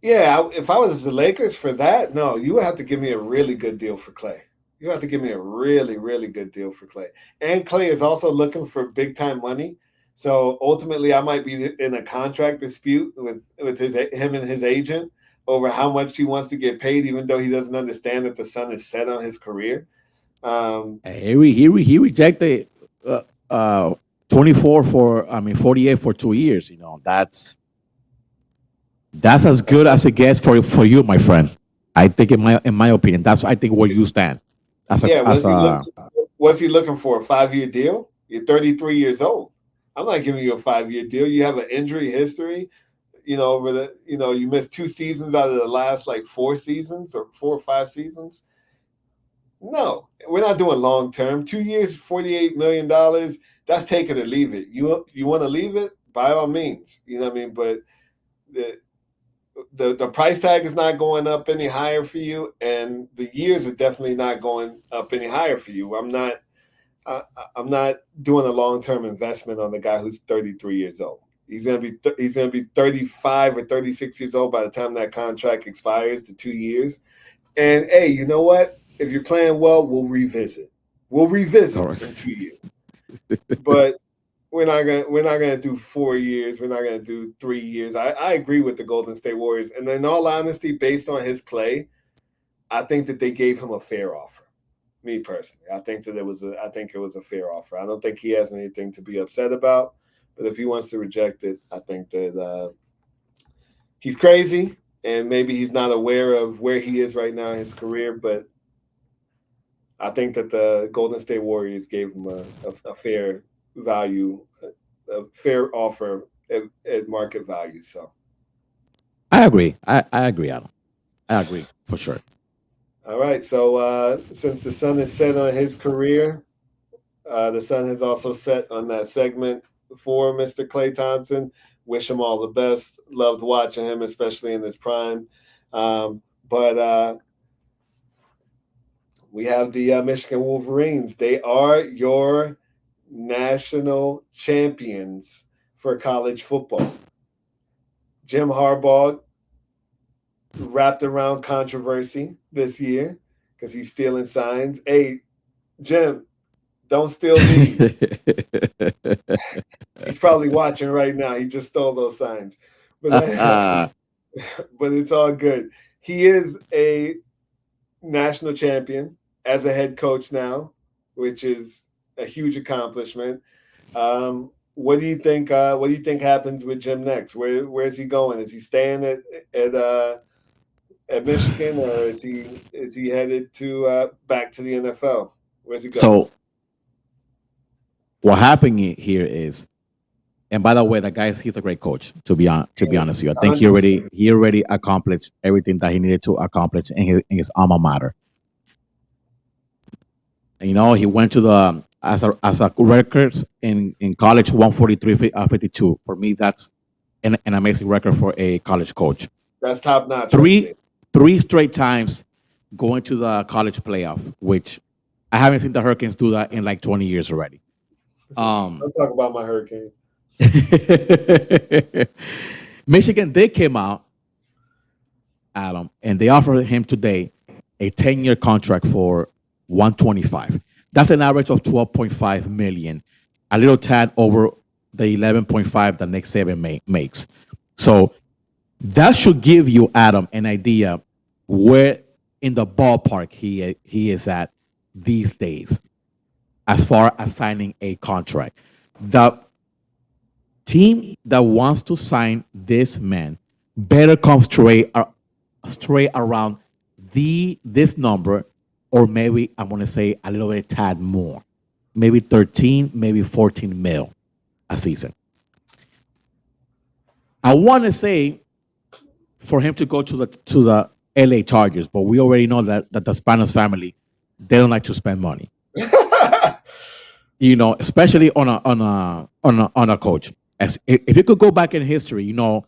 S1: Yeah, if I was the Lakers for that, no, you would have to give me a really good deal for Klay. You have to give me a really, really good deal for Klay. And Klay is also looking for big time money. So ultimately, I might be in a contract dispute with him and his agent over how much he wants to get paid, even though he doesn't understand that the sun is set on his career.
S2: He rejected 24 48 for 2 years. That's as good as it gets for you, my friend. I think in my opinion, that's I think where you stand.
S1: What's he looking for? A 5-year deal? You're 33 years old. I'm not giving you a 5-year deal. You have an injury history. You missed 2 seasons out of the last like 4 seasons or 4 or 5 seasons. No, we're not doing long term. 2 years, $48 million. That's take it or leave it. You want to leave it? By all means. You know what I mean? But the price tag is not going up any higher for you, and the years are definitely not going up any higher for you. I'm not doing a long-term investment on the guy who's 33 years old. He's gonna be 35 or 36 years old by the time that contract expires, the 2 years. And hey, you know what? If you're playing well, we'll revisit. We'll revisit in 2 years. But we're not gonna do 4 years. We're not gonna do 3 years. I agree with the Golden State Warriors, and in all honesty, based on his play, I think that they gave him a fair offer. Me personally, I think it was a fair offer. I don't think he has anything to be upset about. But if he wants to reject it, I think that he's crazy, and maybe he's not aware of where he is right now in his career. But I think that the Golden State Warriors gave him a fair value, a fair offer at market value. So
S2: I agree. I agree, Adam. I agree for sure.
S1: All right. So since the sun is set on his career, the sun has also set on that segment for Mr. Klay Thompson. Wish him all the best. Loved watching him, especially in his prime. But we have the Michigan Wolverines. They are your national champions for college football. Jim Harbaugh wrapped around controversy this year because he's stealing signs. Hey, Jim, don't steal these. He's probably watching right now. He just stole those signs. But it's all good. He is a national champion as a head coach now, which is a huge accomplishment. What do you think? What do you think happens with Jim next? Where's he going? Is he staying at Michigan, or is he headed to back to the NFL? Where's he going?
S2: So what happened here is, and by the way, he's a great coach. To be honest with you, I think he already accomplished everything that he needed to accomplish in his alma mater. You know, he went to the as a records in college 143.52. For me, that's an amazing record for a college coach.
S1: That's top notch right
S2: Three
S1: there.
S2: three straight times going to the college playoff, which I haven't seen the Hurricanes do that in like 20 years already. Um,
S1: I'll talk about my Hurricanes.
S2: Michigan, they came out, Adam, and they offered him today a 10-year contract for 125. That's an average of 12.5 million, a little tad over the 11.5 that Nick Saban makes. So that should give you, Adam, an idea where in the ballpark he is at these days as far as signing a contract. The team that wants to sign this man better come straight around this number, or maybe I'm gonna say a little bit tad more, maybe 13, maybe 14 mil a season. I want to say for him to go to the LA Chargers, but we already know that the Spanish family, they don't like to spend money. You know, especially on a coach. As if you could go back in history, you know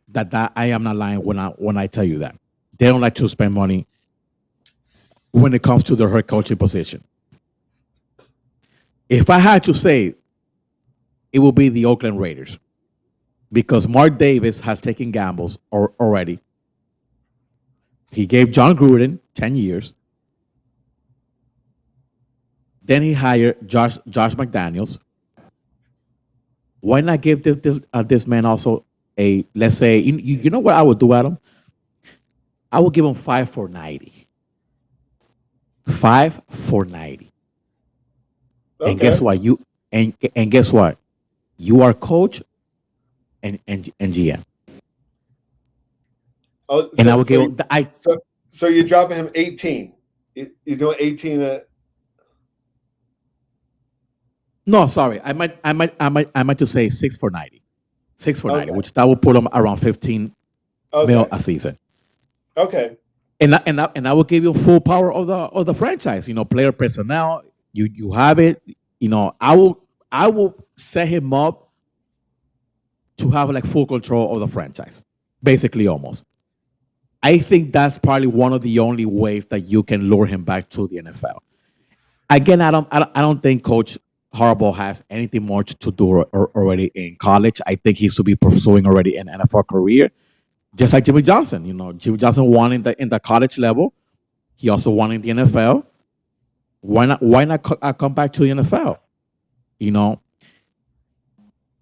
S2: that I am not lying when I tell you that they don't like to spend money when it comes to their head coaching position. If I had to say, it will be the Oakland Raiders because Mark Davis has taken gambles already. He gave John Gruden 10 years. Then he hired Josh McDaniels. Why not give this man also a, let's say, you know what I would do, Adam? I would give him 5 for 90. 5 for 90. And guess
S1: Okay.
S2: what? And guess what? You are coach and GM.
S1: Oh,
S2: And I
S1: so
S2: would
S1: so
S2: give
S1: you,
S2: him I
S1: so, so you're dropping him 18. You're doing 18.
S2: no, sorry. I might to say 6 for 90. 6 for 90,
S1: Okay.
S2: which that would put him around 15 mil
S1: Okay.
S2: a season.
S1: Okay.
S2: And I will give you full power of the franchise. You know, player personnel. You have it. You know, I will set him up to have like full control of the franchise, basically almost. I think that's probably one of the only ways that you can lure him back to the NFL. Again, I don't think Coach Harbaugh has anything more to do already in college. I think he's to be pursuing already an NFL career, just like Jimmy Johnson. You know, Jimmy Johnson won in the college level. He also won in the NFL. Why not come back to the NFL? You know,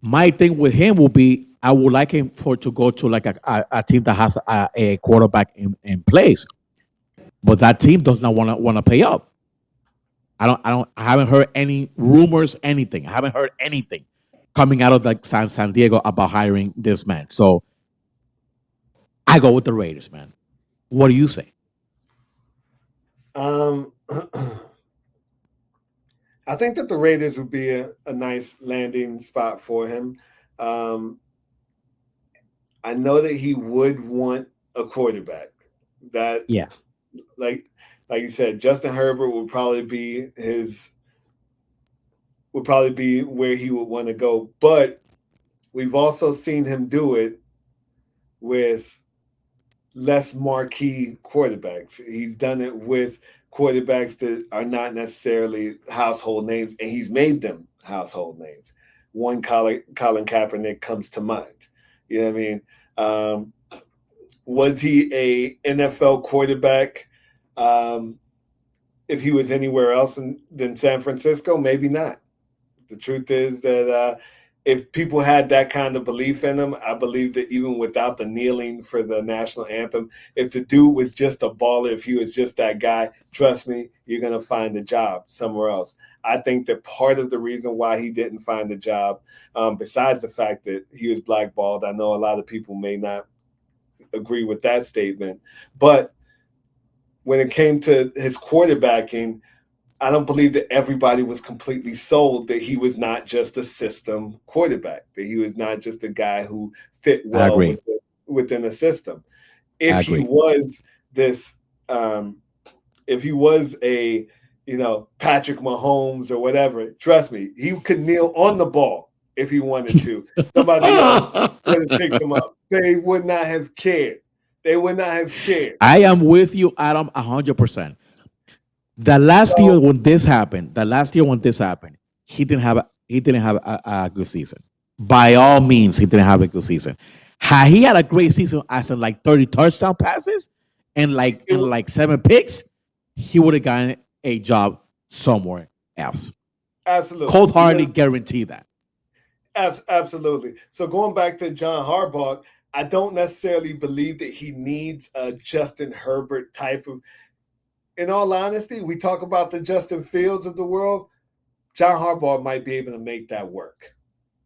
S2: my thing with him will be I would like him for to go to like a team that has a quarterback in place, but that team does not want to pay up. I haven't heard any rumors, anything. I haven't heard anything coming out of like San Diego about hiring this man. So I go with the Raiders, man. What do you say?
S1: Um, I think that the Raiders would be a nice landing spot for him. Um, I know that he would want a quarterback. That
S2: Yeah,
S1: like like you said, Justin Herbert would probably be where he would want to go. But we've also seen him do it with less marquee quarterbacks. He's done it with quarterbacks that are not necessarily household names, and he's made them household names. One Colin Kaepernick comes to mind. You know what I mean? Um, was he a NFL quarterback? Um, if he was anywhere else than San Francisco, maybe not. The truth is that if people had that kind of belief in him, I believe that even without the kneeling for the national anthem, if the dude was just a baller, if he was just that guy, trust me, you're going to find a job somewhere else. I think that part of the reason why he didn't find a job, besides the fact that he was blackballed, I know a lot of people may not agree with that statement, but when it came to his quarterbacking, I don't believe that everybody was completely sold that he was not just a system quarterback, that he was not just a guy who fit
S2: I
S1: well
S2: agree.
S1: within a system.
S2: I
S1: If he
S2: agree.
S1: was this, um, if he was a Patrick Mahomes or whatever. Trust me, he could kneel on the ball if he wanted to. Somebody else would have picked him up. They would not have cared. They would not have cared.
S2: I am with you, Adam, 100%. The last year when this happened, he didn't have a good season. By all means, he didn't have a good season. Had he had a great season, as in like 30 touchdown passes and like 7 picks, he would have gotten a job somewhere else.
S1: Absolutely.
S2: Cold hardly guarantee that.
S1: Absolutely. So going back to John Harbaugh, I don't necessarily believe that he needs a Justin Herbert type of. In all honesty, we talk about the Justin Fields of the world. John Harbaugh might be able to make that work,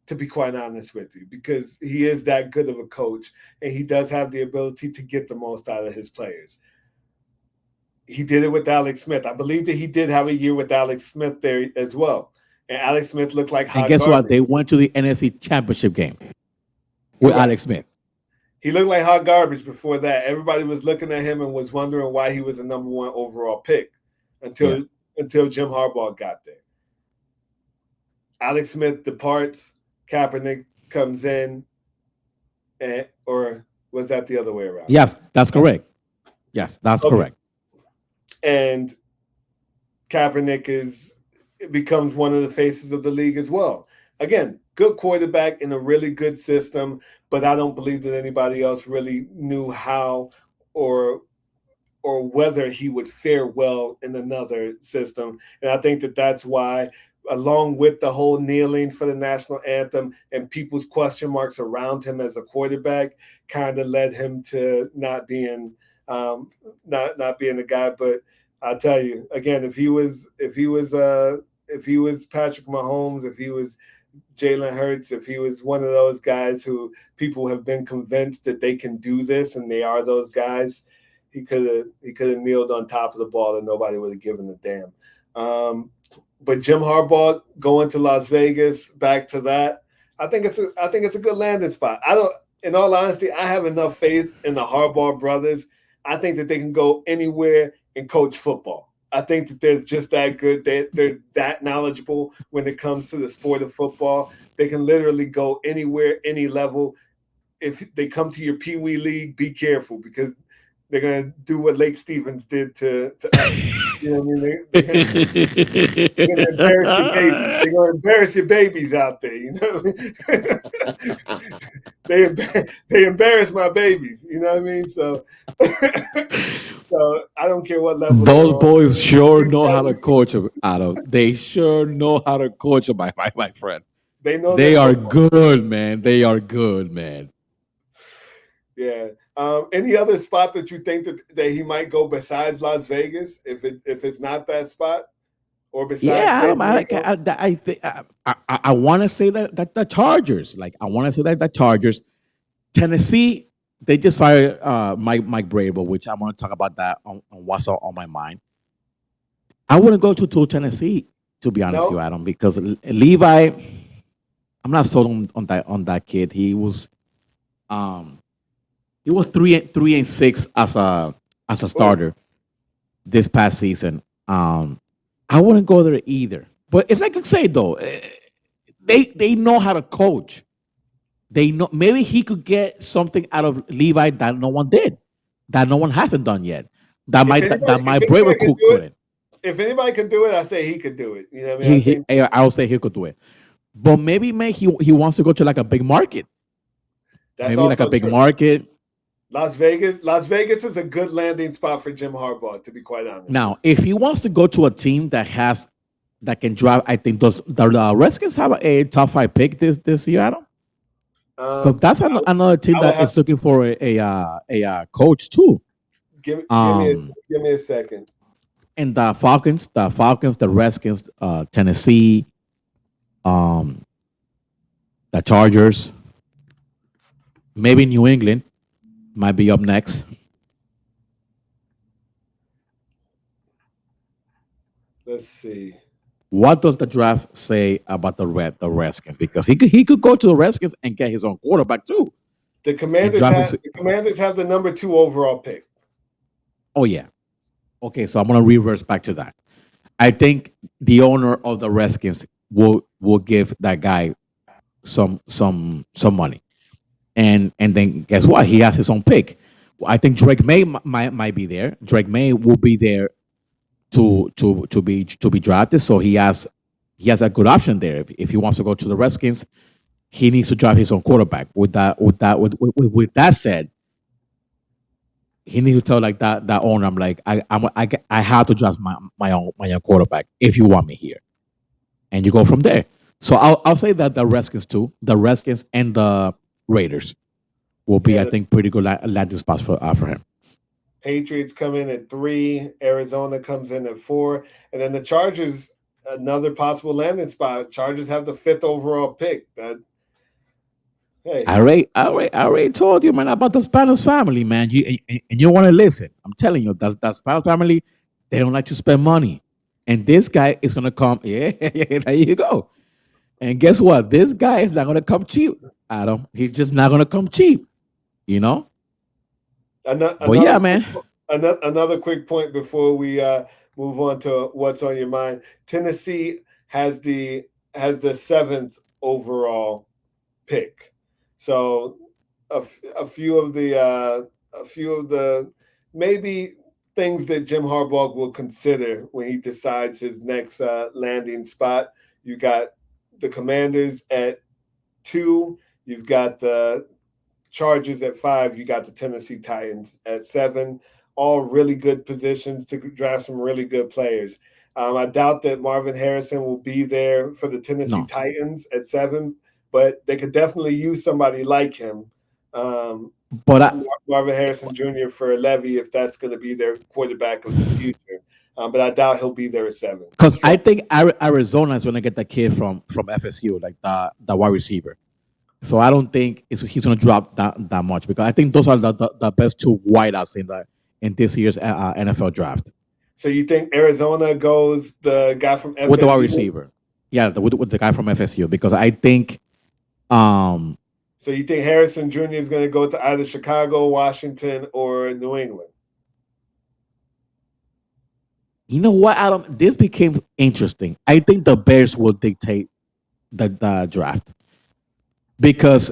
S1: to be quite honest with you, because he is that good of a coach and he does have the ability to get the most out of his players. He did it with Alex Smith. I believe that he did have a year with Alex Smith there as well. And Alex Smith looked like hot
S2: And guess
S1: garbage.
S2: what? They went to the NFC Championship game with Alex Smith.
S1: He looked like hot garbage before that. Everybody was looking at him and was wondering why he was a number 1 overall pick until Jim Harbaugh got there. Alex Smith departs, Kaepernick comes in, or was that the other way around?
S2: Yes, that's correct. Yes, that's correct.
S1: And Kaepernick becomes one of the faces of the league as well. Again, good quarterback in a really good system, but I don't believe that anybody else really knew how or whether he would fare well in another system. And I think that that's why, along with the whole kneeling for the national anthem and people's question marks around him as a quarterback, kind of led him to not being the guy. But I'll tell you again, if he was Patrick Mahomes, if he was Jalen Hurts, if he was one of those guys who people have been convinced that they can do this and they are those guys, he could have kneeled on top of the ball and nobody would have given a damn. But Jim Harbaugh going to Las Vegas, back to that, I think it's a good landing spot. In all honesty, I have enough faith in the Harbaugh brothers. I think that they can go anywhere and coach football. I think that they're just that good. They're that knowledgeable when it comes to the sport of football. They can literally go anywhere, any level. If they come to your Pee Wee League, be careful because they're going to do what Lake Stevens did to us. You know what I mean? They're going to embarrass your babies. They're going to embarrass your babies out there. You know what I mean? They embarrass my babies. You know what I mean? So I don't care what level.
S2: Those boys sure know how to coach them, Adam. They sure know how to coach them, my friend.
S1: They know
S2: they are good, man. They are good, man.
S1: Yeah. Any other spot that you think that he might go besides Las Vegas, if it's not that spot, or besides?
S2: Yeah, I think I want to say that the Chargers. Like I want to say that the Chargers, Tennessee. They just fired Mike Brable, which I'm going to talk about that on what's on my mind. I wouldn't go to Tennessee, to be honest with you, Adam, because Levi, I'm not sold on that kid. He was 3-6 as a starter this past season. I wouldn't go there either. But it's like I say though, they know how to coach. They know maybe he could get something out of Levi that no one did, that no one hasn't done yet. That my Brable couldn't.
S1: If anybody can do it, I say he could do it. You know what I mean?
S2: I would say he could do it. But maybe he wants to go to like a big market.
S1: That's
S2: maybe like a big market.
S1: Las Vegas is a good landing spot for Jim Harbaugh, to be quite honest.
S2: Now, if he wants to go to a team that can drive, I think the Redskins have a top 5 pick this year, Adam. Because that's another team that is looking for a coach too.
S1: Give me a second.
S2: And the Falcons, the Redskins, Tennessee, the Chargers, maybe New England might be up next.
S1: Let's see.
S2: What does the draft say about the Redskins? Because he could go to the Redskins and get his own quarterback too.
S1: The Commanders have the number 2 overall pick.
S2: Oh yeah. Okay, so I'm gonna reverse back to that. I think the owner of the Redskins will give that guy some money, and then guess what? He has his own pick. I think Drake May might be there. Drake May will be there to be drafted. So he has a good option there. If he wants to go to the Redskins, he needs to draft his own quarterback. With that said, he needs to tell like that owner, I'm like, I have to draft my own quarterback if you want me here, and you go from there. So I'll say that the Redskins too, the Redskins and the Raiders will be, I
S1: Yeah.
S2: think, pretty good landing spots for him.
S1: Patriots come in at 3, Arizona comes in at 4, and then the Chargers, another possible landing spot. Chargers have the 5th overall pick. Hey,
S2: I already told you, man, about the Spanos family, man. And you want to listen. I'm telling you, that Spanos family, they don't like to spend money. And this guy is gonna come. Yeah, there you go. And guess what? This guy is not gonna come cheap, Adam. He's just not gonna come cheap. You know. But
S1: another
S2: yeah, man.
S1: another quick point before we move on to what's on your mind. Tennessee has the 7th overall pick. So a few of the maybe things that Jim Harbaugh will consider when he decides his next landing spot. You got the Commanders at 2. You've got the Chargers at 5. You got the Tennessee Titans at 7. All really good positions to draft some really good players. I doubt that Marvin Harrison will be there for the Tennessee
S2: No.
S1: Titans at 7, but they could definitely use somebody like him.
S2: But
S1: Marvin Harrison Jr. for Levy, if that's going to be their quarterback of the future. But I doubt he'll be there at 7.
S2: because I think Arizona is gonna get the kid from FSU, like the wide receiver. So I don't think he's gonna drop that much, because I think those are the best two wideouts in this year's NFL draft
S1: So you think Arizona goes the guy from FSU?
S2: with the wide receiver. Yeah, with the guy from FSU, because I think
S1: So you think Harrison Jr. is going to go to either Chicago, Washington, or New England?
S2: you know what, Adam, this became interesting. I think the Bears will dictate the draft, because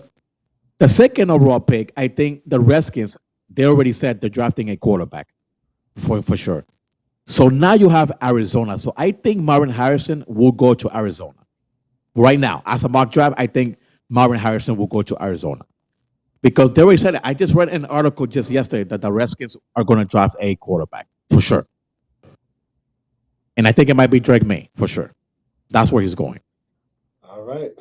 S2: the second overall pick, I think the Redskins, they already said they're drafting a quarterback for sure. So now you have Arizona. So I think Marvin Harrison will go to Arizona. Right now, as a mock draft, I think Marvin Harrison will go to Arizona, because they already said it. I just read an article just yesterday that the Redskins are going to draft a quarterback for sure. And I think it might be Drake May for sure. That's where he's going.
S1: All right.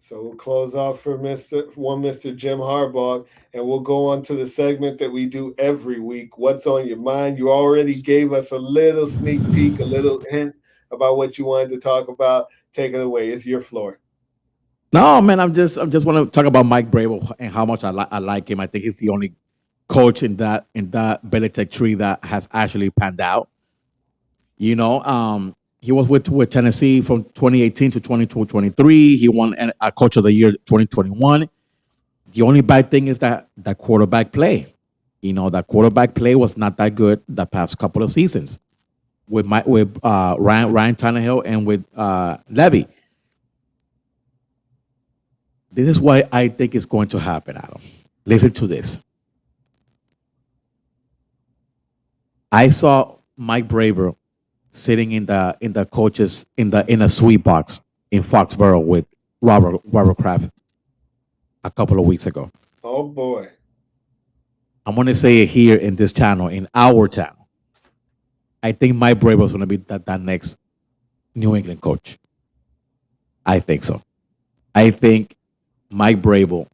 S1: So we'll close off for Mr. Jim Harbaugh, and we'll go on to the segment that we do every week. What's on your mind? You already gave us a little sneak peek, a little hint about what you wanted to talk about. Take it away. It's your floor.
S2: No, man, I'm just want to talk about Mike Brable and how much I like him. I think he's the only coach in that Belichick tree that has actually panned out. He was with Tennessee from 2018 to 2023. He won a Coach of the Year 2021. The only bad thing is that quarterback play. That quarterback play was not that good the past couple of seasons with Ryan Tannehill and with Levy. This is what I think is going to happen, Adam. Listen to this. I saw Mike Braver sitting in the coaches in a sweet box in Foxborough with Robert Kraft a couple of weeks ago.
S1: Oh boy.
S2: I'm gonna say it here in this channel, in our channel. I think Mike Braver is gonna be that next New England coach. I think so. I think Mike Bravel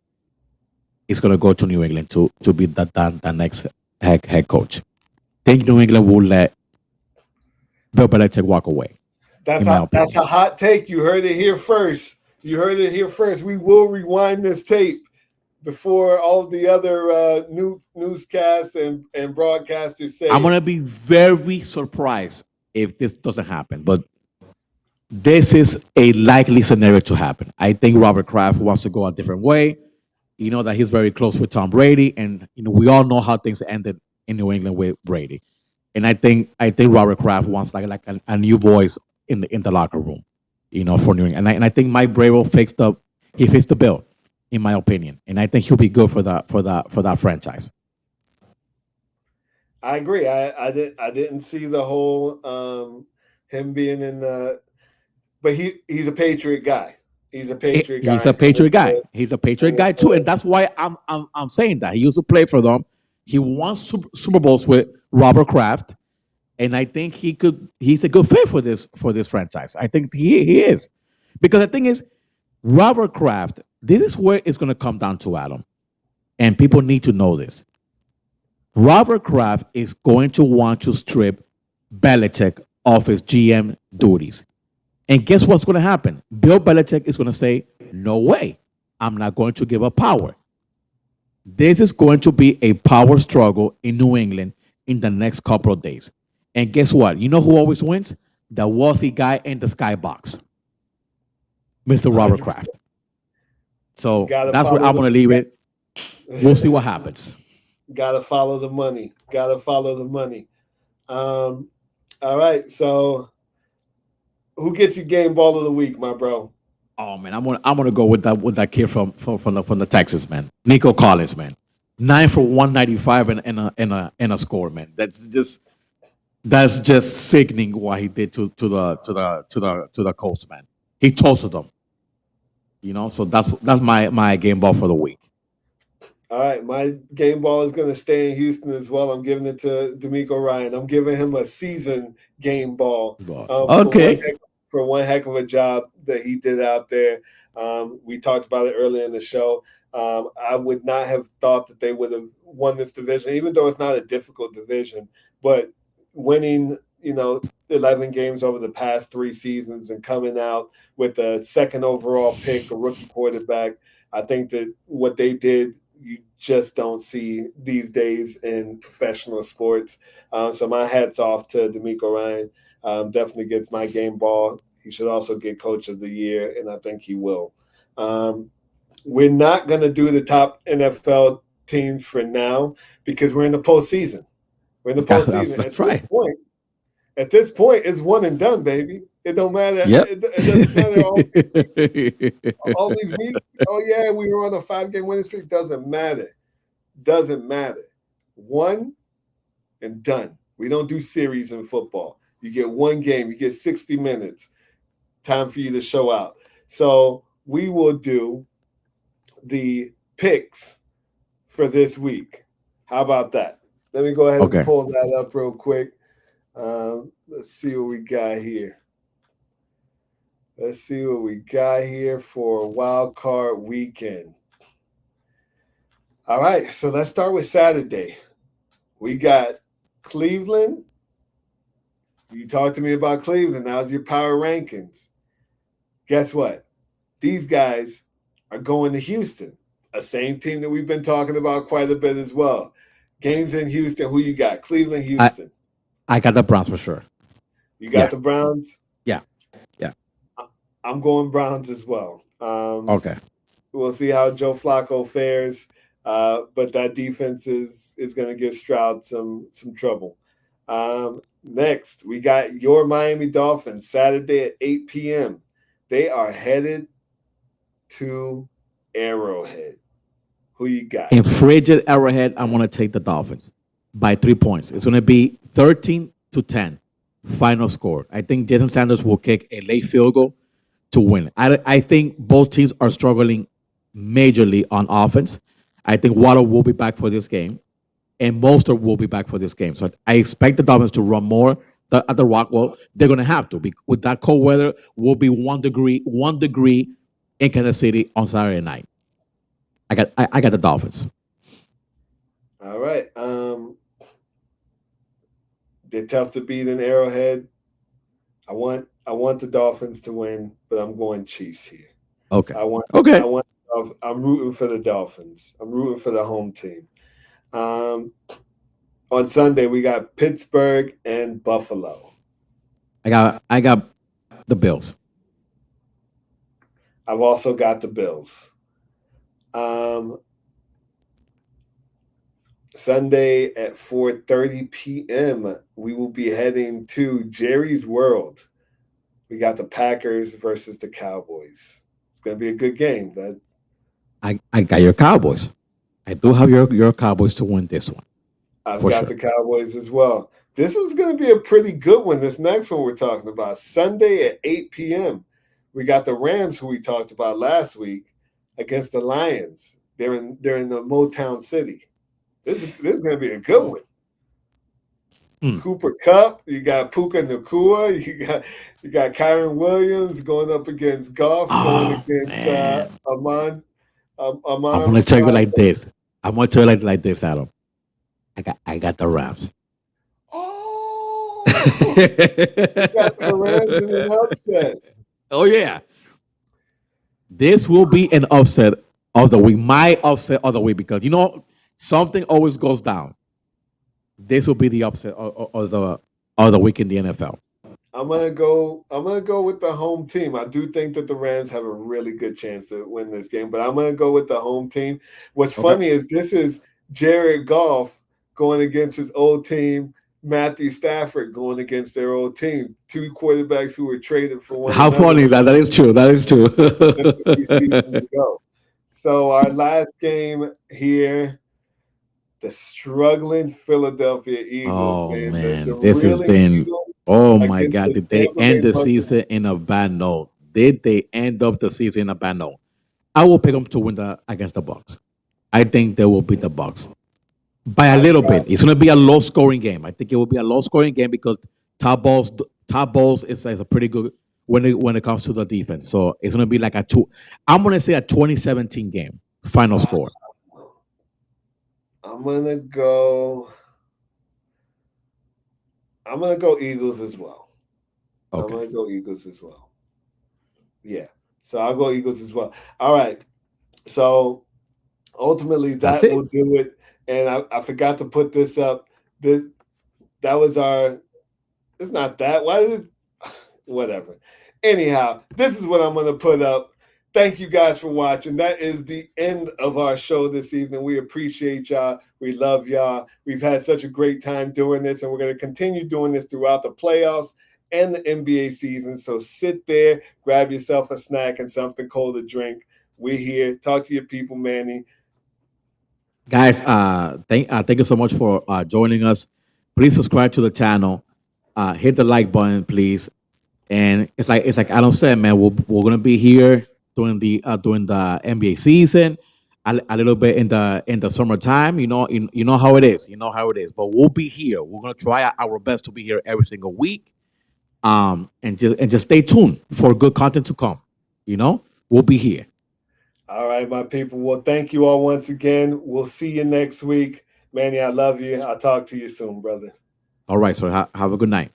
S2: is gonna go to New England to be that next head coach. Think New England will let Bill Belichick walk away.
S1: That's
S2: In my
S1: that's
S2: opinion.
S1: a hot take. You heard it here first. You heard it here first. We will rewind this tape before all the other newscasts and broadcasters say
S2: I'm
S1: it.
S2: gonna be very surprised if this doesn't happen, but this is a likely scenario to happen. I think Robert Kraft wants to go a different way. You know that he's very close with Tom Brady, and we all know how things ended in New England with Brady. And I think Robert Kraft wants like a new voice in the locker room, for New England. And I think Mike Bravo fixed the bill, in my opinion. And I think he'll be good for that franchise.
S1: I agree. I didn't see the whole him being in the, but he's a Patriot guy. He's a Patriot
S2: He's
S1: guy
S2: a
S1: and
S2: Patriot guy.
S1: understood.
S2: He's a Patriot guy too, and that's why I'm saying that he used to play for them. He won Super Bowls with Robert Kraft, and I think he's a good fit for this franchise. I think he is, because the thing is, Robert Kraft. This is where it's going to come down to, Adam, and people need to know this. Robert Kraft is going to want to strip Belichick of his GM duties. And guess what's going to happen? Bill Belichick is going to say, no way, I'm not going to give up power. This is going to be a power struggle in New England in the next couple of days. And guess what? You know who always wins? The wealthy guy in the skybox, Mr. Robert
S1: 100%.
S2: Kraft. So
S1: Gotta
S2: that's where
S1: follow
S2: I'm going to leave it. We'll see what happens.
S1: Gotta follow the money. Gotta follow the money. All right. So, who gets your game ball of the week, my bro?
S2: Oh man, I'm gonna go with that kid from the Texas, man. Nico Collins, man. 9 for 195 and a score, man. That's just sickening what he did to the Colts, man. He toasted them. So that's my game ball for the week.
S1: All right, my game ball is going to stay in Houston as well. I'm giving it to D'Amico Ryan. I'm giving him a season game ball
S2: Okay.
S1: for one heck of a job that he did out there. We talked about it earlier in the show. I would not have thought that they would have won this division, even though it's not a difficult division. But winning, 11 games over the past 3 seasons and coming out with a second overall pick, a rookie quarterback, I think that what they did, you just don't see these days in professional sports. So my hat's off to D'Amico Ryan. Definitely gets my game ball. He should also get Coach of the Year, and I think he will. We're not going to do the top NFL teams for now because we're in the postseason. We're in the postseason.
S2: That's right.
S1: At this point, it's one and done, baby. It don't matter.
S2: Yep.
S1: It doesn't matter all these weeks. Oh yeah, we were on a 5-game winning streak. Doesn't matter. Doesn't matter. One and done. We don't do series in football. You get one game. You get 60 minutes. Time for you to show out. So we will do the picks for this week. How about that? Let me go ahead and pull that up real quick. Let's see what we got here. Let's see what we got here for Wild Card Weekend. All right, so let's start with Saturday. We got Cleveland. You talked to me about Cleveland. How's your power rankings? Guess what? These guys are going to Houston, a same team that we've been talking about quite a bit as well. Games in Houston. Who you got? Cleveland, Houston.
S2: I got the Browns for sure.
S1: You got the Browns?
S2: Yeah.
S1: I'm going Browns as well.
S2: Okay.
S1: We'll see how Joe Flacco fares, but that defense is going to give Stroud some trouble. Next, we got your Miami Dolphins Saturday at 8 p.m. They are headed to Arrowhead. Who you got?
S2: In frigid Arrowhead, I'm going to take the Dolphins by 3 points. It's going to be 13-10 final score. I think Jason Sanders will kick a late field goal to win. I think both teams are struggling majorly on offense. I think Waddle will be back for this game, and Mostert will be back for this game. So I expect the Dolphins to run more at the Rock. Well, they're going to have to. With that cold weather, will be 1 degree in Kansas City on Saturday night. I got the Dolphins.
S1: All right. They're tough to beat in Arrowhead. I want the Dolphins to win, but I'm going Chiefs here.
S2: Okay.
S1: I'm rooting for the Dolphins. I'm rooting for the home team. On Sunday, we got Pittsburgh and Buffalo.
S2: I got the Bills.
S1: I've also got the Bills. Sunday at 4:30 p.m. we will be heading to Jerry's World. We got the Packers versus the Cowboys. It's gonna be a good game.
S2: I got your Cowboys. I do have your Cowboys to win this one
S1: I've
S2: for
S1: got
S2: sure.
S1: the Cowboys as well. This one's gonna be a pretty good one. This next one we're talking about Sunday at 8 p.m. We got the Rams, who we talked about last week, against the Lions. They're in the Motown City. This is gonna be a good one.
S2: Hmm.
S1: Cooper Cup, you got Puka Nakua, you got Kyron Williams going up against Goff, going
S2: Oh
S1: against
S2: man, I'm
S1: Amon
S2: gonna tell you like
S1: Ra.
S2: this. I'm gonna tell you like this, Adam. I got the Rams.
S1: Oh, you got the Rams in an upset.
S2: Oh yeah, this will be an upset of the week. My upset of the week because something always goes down. This will be the upset of the week in the NFL.
S1: I'm gonna go with the home team. I do think that the Rams have a really good chance to win this game, but I'm gonna go with the home team. What's
S2: Okay.
S1: funny is this is Jared Goff going against his old team, Matthew Stafford going against their old team. Two quarterbacks who were traded for one
S2: How
S1: another
S2: funny that is true. That is true.
S1: just a few seasons ago. So our last game here, the struggling Philadelphia Eagles,
S2: Oh
S1: man, the
S2: man, this has
S1: reeling
S2: been.
S1: Eagles
S2: Oh my
S1: against
S2: God,
S1: the
S2: did they
S1: Tampa Bay
S2: end the
S1: Buccaneers.
S2: season in a bad note? Did they end up the season in a bad note? I will pick them to win against the Bucks. I think they will beat the Bucks by a
S1: I
S2: little
S1: got
S2: bit. It's going to be a low scoring game. I think it will be a low scoring game because top balls is a pretty good when it comes to the defense. So it's going to be like a two. I'm going to say a 2017 game final score.
S1: I'm gonna go. I'm gonna go Eagles as well. I'm
S2: Okay,
S1: gonna go Eagles as well. Yeah. So I'll go Eagles as well. All right. So ultimately
S2: that's
S1: that
S2: it.
S1: will do it. And I forgot to put this up. This that was our it's not that. Why did it whatever. Anyhow, this is what I'm gonna put up. Thank you guys for watching. That is the end of our show this evening. We appreciate y'all. We love y'all. We've had such a great time doing this, and we're going to continue doing this throughout the playoffs and the NBA season. So sit there, grab yourself a snack and something cold to drink. We're here. Talk to your people, Manny.
S2: Guys, thank you so much for joining us. Please subscribe to the channel. Hit the like button, please. And it's like Adam said, man. We're gonna be here during the NBA season, a little bit in the summertime. You know how it is. You know how it is. But we'll be here. We're gonna try our best to be here every single week. And just stay tuned for good content to come. We'll be here.
S1: All right, my people. Well, thank you all once again. We'll see you next week. Manny, I love you. I'll talk to you soon, brother.
S2: All right. So have a good night.